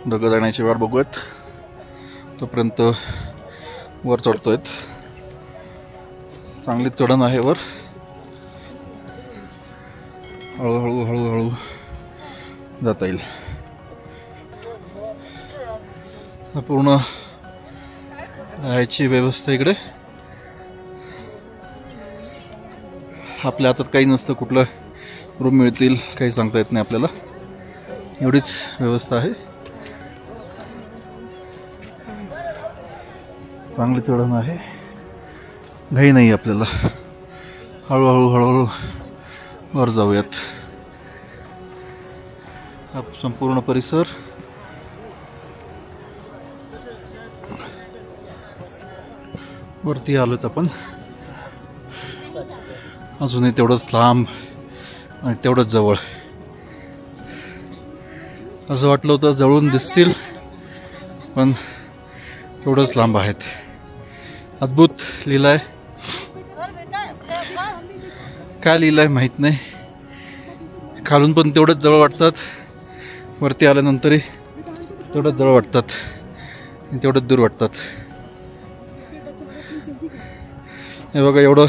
ढगं जाण्याची वाट बघूयात. तोपर्यंत वर चढतोयत. चांगली चढण आहे वर. हळूहळू हळूहळू जाता येईल. पूर्ण राहायची व्यवस्था इकडे. आपल्या हातात काही नसतं, कुठलं रूम मिळतील काही सांगता येत नाही आपल्याला. एवढीच व्यवस्था आहे. चांगली चढण आहे, घाई नाही आपल्याला. हळूहळू हळूहळू वर जाऊयात. हा संपूर्ण परिसर वरती आलोत आपण. अजूनही तेवढंच लांब आणि तेवढंच जवळ. असं वाटलं होतं जवळून दिसतील, पण तेवढंच लांब आहेत. अद्भुत लीला आहे. काय लीला आहे माहीत नाही. खालून पण तेवढंच जवळ वाटतात, वरती आल्यानंतरही तेवढंच जवळ वाटतात आणि तेवढंच दूर वाटतात. हे बघा, एवढं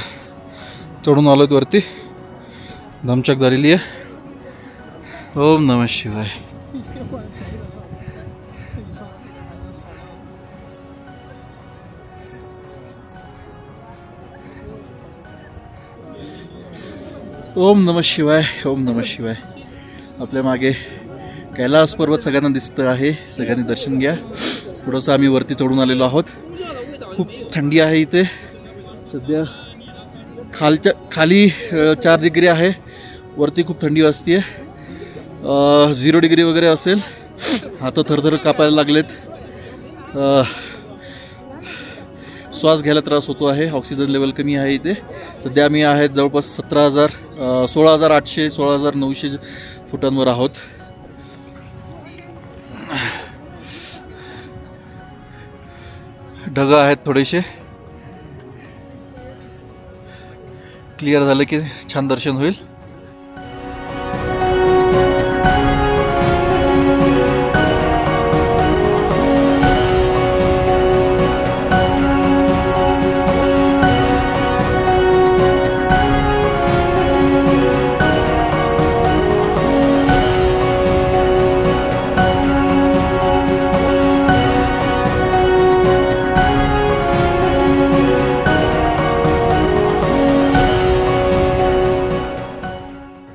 चढून आलोत वरती, दमछाक झालेली आहे. ओम नमः शिवाय. ओम नमः शिवाय, ओम नमः शिवाय. आपल्या मागे कैलास पर्वत सगळ्यांना दिसत आहे. सगळ्यांनी दर्शन घ्या. थोडंसं आम्ही वरती चढून आलेलो आहोत. खूप थंडी आहे इथे सध्या. खाली 4 डिग्री आहे, वरती खूप थंडी वाजते. 0 डिग्री वगैरे असेल. हात थरथर कापायला लागलेत. श्वास घ्यायला त्रास होतो आहे. ऑक्सिजन लेवल कमी आहे इथे. सध्या आम्ही आहेत जवळपास 16,800 16,900 फुटांवर आहोत. ढग आहेत थोडेसे. क्लिअर झालं की छान दर्शन होईल.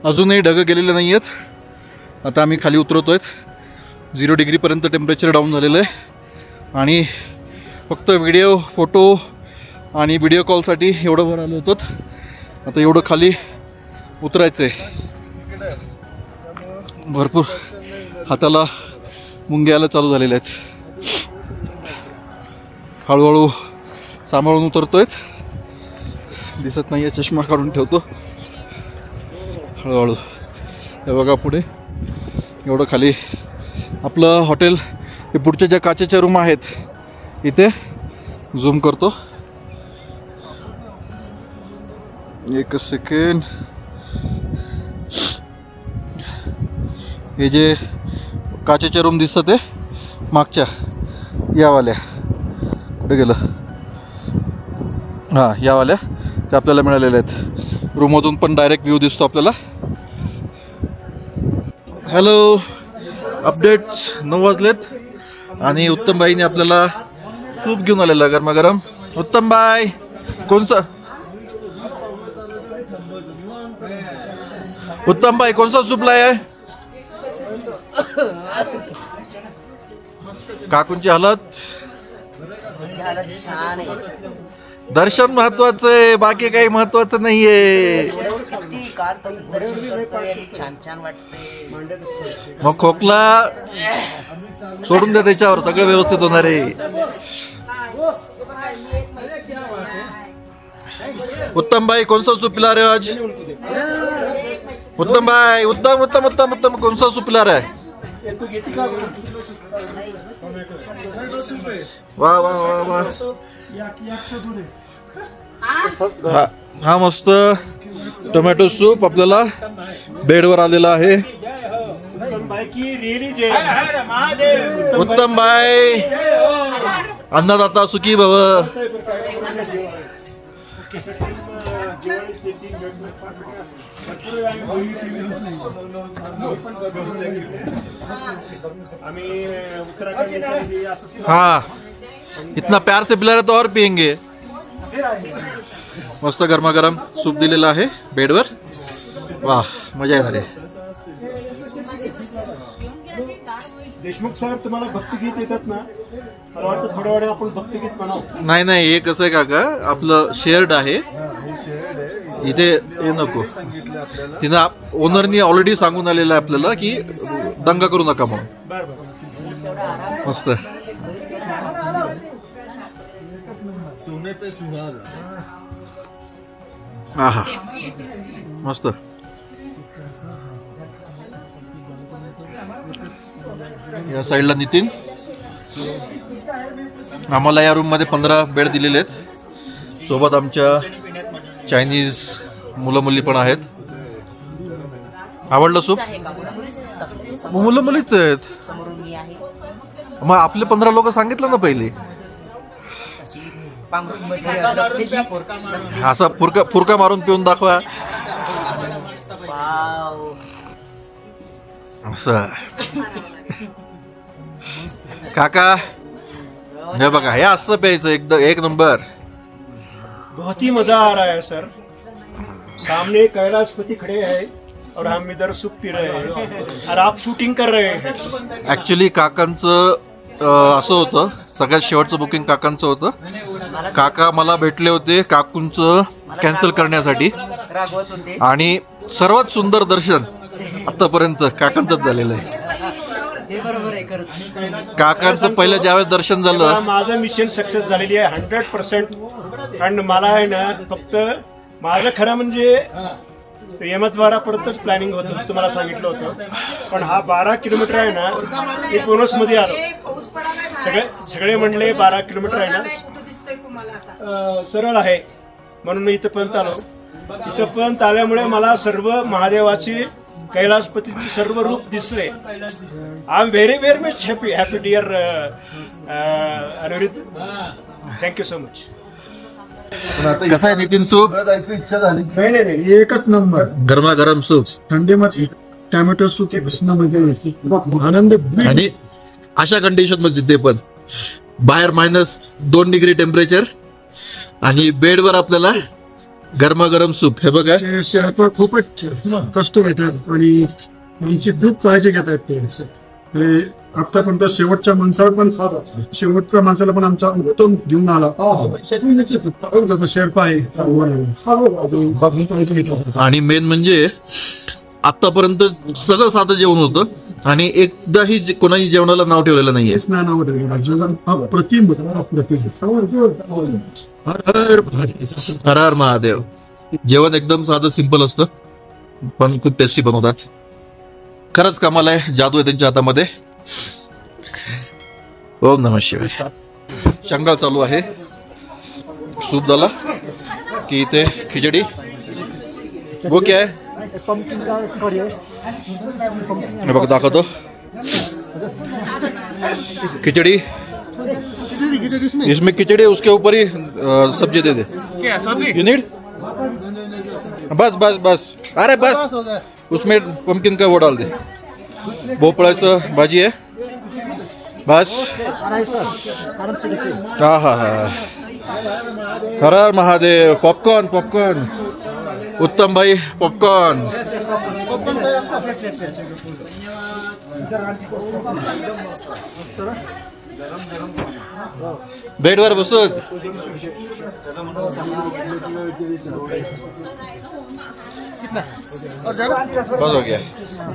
अजूनही ढगं गेलेले नाही आहेत. आता आम्ही खाली उतरतोय. 0 डिग्रीपर्यंत टेम्परेचर डाऊन झालेलं आहे आणि फक्त व्हिडिओ, फोटो आणि व्हिडिओ कॉलसाठी एवढं वर आलो होतो. आता एवढं खाली उतरायचं आहे. भरपूर हाताला मुंग्या यायला चालू झालेल्या आहेत. हळूहळू सांभाळून उतरतोय. दिसत नाहीये, चष्मा काढून ठेवतो हळूहळू. हे बघा पुढे एवढं खाली आपलं हॉटेल. ते पुढच्या ज्या काचेच्या रूम आहेत इथे झूम करतो, एक सेकंड. हे जे काचेच्या रूम दिसतात ते मागच्या यावाल्या, कुठे गेलं, हां यावाल्या, ते आपल्याला मिळालेल्या आहेत. रूममधून पण डायरेक्ट व्ह्यू दिसतो आपल्याला. हॅलो, अपडेट्स 9 वाजलेत आणि उत्तमबाईने आपल्याला सूप घेऊन आलेला गरमागरम. उत्तमबाई कोणसा, उत्तमबाई कोणसा सूप लाया आहे? काकूंची हालत छान आहे. दर्शन महत्वाचं आहे, बाकी काही महत्वाचं नाहीये. छान छान वाटते. मग खोकला सोडून द्या, त्याच्यावर सगळं व्यवस्थित होणार आहे. उत्तमबाई कोणसा सूप पिला रे आज? उत्तमबाई उत्तम उत्तम उत्तम उत्तम कोणसा सूप पिला रे? वा वा वा वा. हा मस्त टोमॅटो सूप आपल्याला बेडवर आलेला आहे. उत्तमबाई अन्नदाता सुखी भव. हाँ, इतना प्यार से पिला रहे तो और पियेंगे. मस्त गरमागरम सूप दिलेला आहे बेडवर. वाह, मजा येणार आहे. देशमुख साहेब, तुम्हाला भक्तिगीत येतात ना? मला वाटतं थोड्या वेळा आपण भक्तिगीत म्हणावं. नाही नाही, हे कसं आहे काका, आपलं शेअर्ड आहे इथे. हे नको, तिनं ओनरनी ऑलरेडी सांगून आलेलं आहे आपल्याला की दंगा करू नका म्हणून. मस्त. हा हा मस्त. या साईडला नितीन. आम्हाला या रूम मध्ये 15 बेड दिलेले आहेत. सोबत आमच्या चायनीज मुलं मुली पण आहेत. आवडलं सूप? मुलं मुलीच आहेत. मग आपले 15 लोक सांगितलं ना पहिले. असा फुरका मारून पिऊन दाखवा. असं काका, हे बघा, हे असं प्यायचं एकदम एक नंबर. बहुत ही मजा आ रहा है सर. सामने कैलाशपति खड़े हैं और हम इधर सूप पी रहे हैं और आप शूटिंग कर रहे हैं. ऍक्च्युली काकांचं असं होतं, सगळ्यात शेवटचं बुकिंग काकांचं होतं. काका मला भेटले होते काकूंचं कॅन्सल करण्यासाठी आणि सर्वात सुंदर दर्शन आतापर्यंत काकांचंच झालेलं आहे. काकांचं पहिलं ज्यावेळेस दर्शन झालं, माझं मिशन सक्सेस झालेली आहे 100%. कारण मला आहे ना, फक्त माझं खरं म्हणजे यमद्वारापर्यंतच प्लॅनिंग होतं, तुम्हाला सांगितलं होतं. पण हा 12 किलोमीटर आहे ना, मी बोनस मध्ये आलो. सगळे म्हणले 12 किलोमीटर आहे ना सरळ आहे, म्हणून मी इथपर्यंत आलो. इथपर्यंत आल्यामुळे मला सर्व महादेवाची, कैलाशपतीचे सर्व रूप दिसले. I am very very much happy dear Aniruddh. Thank you so much. कसं आहे नितीन सूप? जायची इच्छा झाली. नाही, एकच नंबर गरमागरम सूप. थंडीमध्ये टोमॅटो सूप आनंद. आणि अशा कंडिशन मध्ये ते पण बाहेर -2 डिग्री टेम्परेचर आणि बेडवर आपल्याला गरमागरम सूप. हे बघा, खूपच कष्ट घेतात आणि आमची खूप काळजी घेतात ते. आतापर्यंत शेवटच्या माणसावर पण, शेवटच्या माणसाला पण आमचा उत्तम घेऊन आला. शेर्पा आहे. आणि मेन म्हणजे आतापर्यंत सगळं साधं जेवण होतं आणि एकदाही कोणाही जेवणाला नाव ठेवलेलं नाहीये. अप्रतिम हर हर महादेव. जेवण एकदम साधं सिंपल असतं पण खूप टेस्टी बनवतात. खरंच कमाल आहे, जादू आहे त्यांच्या हातामध्ये. ओम नमः शिवाय. शंगाळ चालू आहे. सूप झाला की इथे खिचडी. वो क्या है? मैं बघ दाखवतो. खिचड़ी, इसमें खिचड़ी, उसके ऊपर ही सब्जी दे दे. You need? बस बस बस. अरे बस, उसमें पंपकिन का वो डाल दे. भोपळ्याचं भाजी आहे. बस. हा हा हा. हर हर महादेव. Popcorn popcorn. उत्तम भाई पॉपकॉर्न. बेडवर बसून. बस हो गया.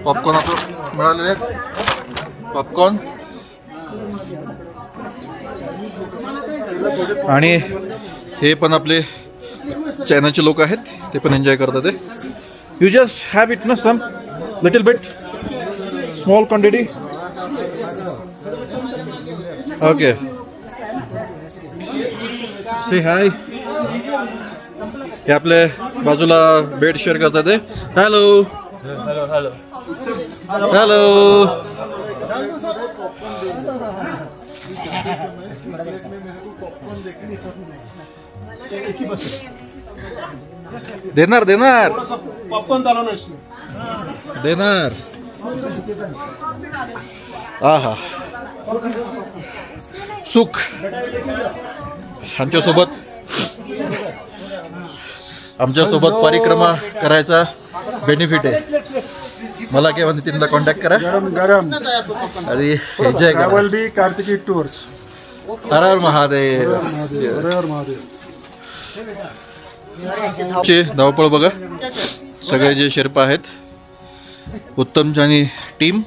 पॉपकॉर्न आता मिळालेले आहेत. पॉपकॉर्न आणि हे पण आपले चायनाचे लोक आहेत, ते पण एन्जॉय करतात. यू जस्ट हॅव इट ना some little bit small quantity. Okay. Say hi. हे आपले बाजूला बेड शेअर करतात. Hello hello hello hello. देणार देणार पॉपकॉर्न चालवणार देणार. आहा सुख. आमच्यासोबत परिक्रमा करायचा बेनिफिट आहे. मला काय म्हणते, तिला कॉन्टॅक्ट करा. गरम अरे एन्जॉय करा. ट्रॅव्हल बी कार्तिकी टूर्स. हर हर महादेव. हर हर महादेव. चे धावपळ बघा. सगळे जे शेर्पा आहेत, उत्तमची आणि टीम.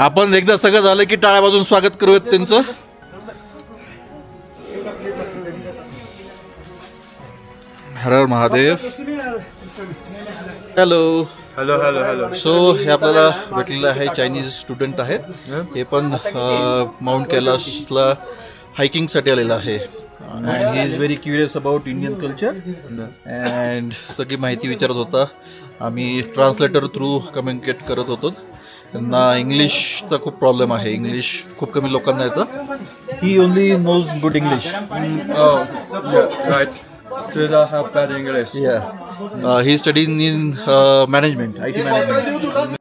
आपण एकदा सगळं झालं की टाळ्या वाजवून स्वागत करूयात त्यांचं. हर हर Mahadev. Hello hello hello hello. So हे आपल्याला भेटलेलं आहे चायनीज स्टुडंट आहेत. हे पण माउंट कैलासला हायकिंग साठी आलेलं आहे. And he is very curious about Indian culture and सगळी माहिती विचारत होता. आम्ही ट्रान्सलेटर थ्रू कम्युनिकेट करत होतो. त्यांना इंग्लिशचा खूप प्रॉब्लेम आहे. इंग्लिश खूप कमी लोकांना येतं. He only knows good English. Right. Did I have bad English? Yeah. He's studying in management, IT management.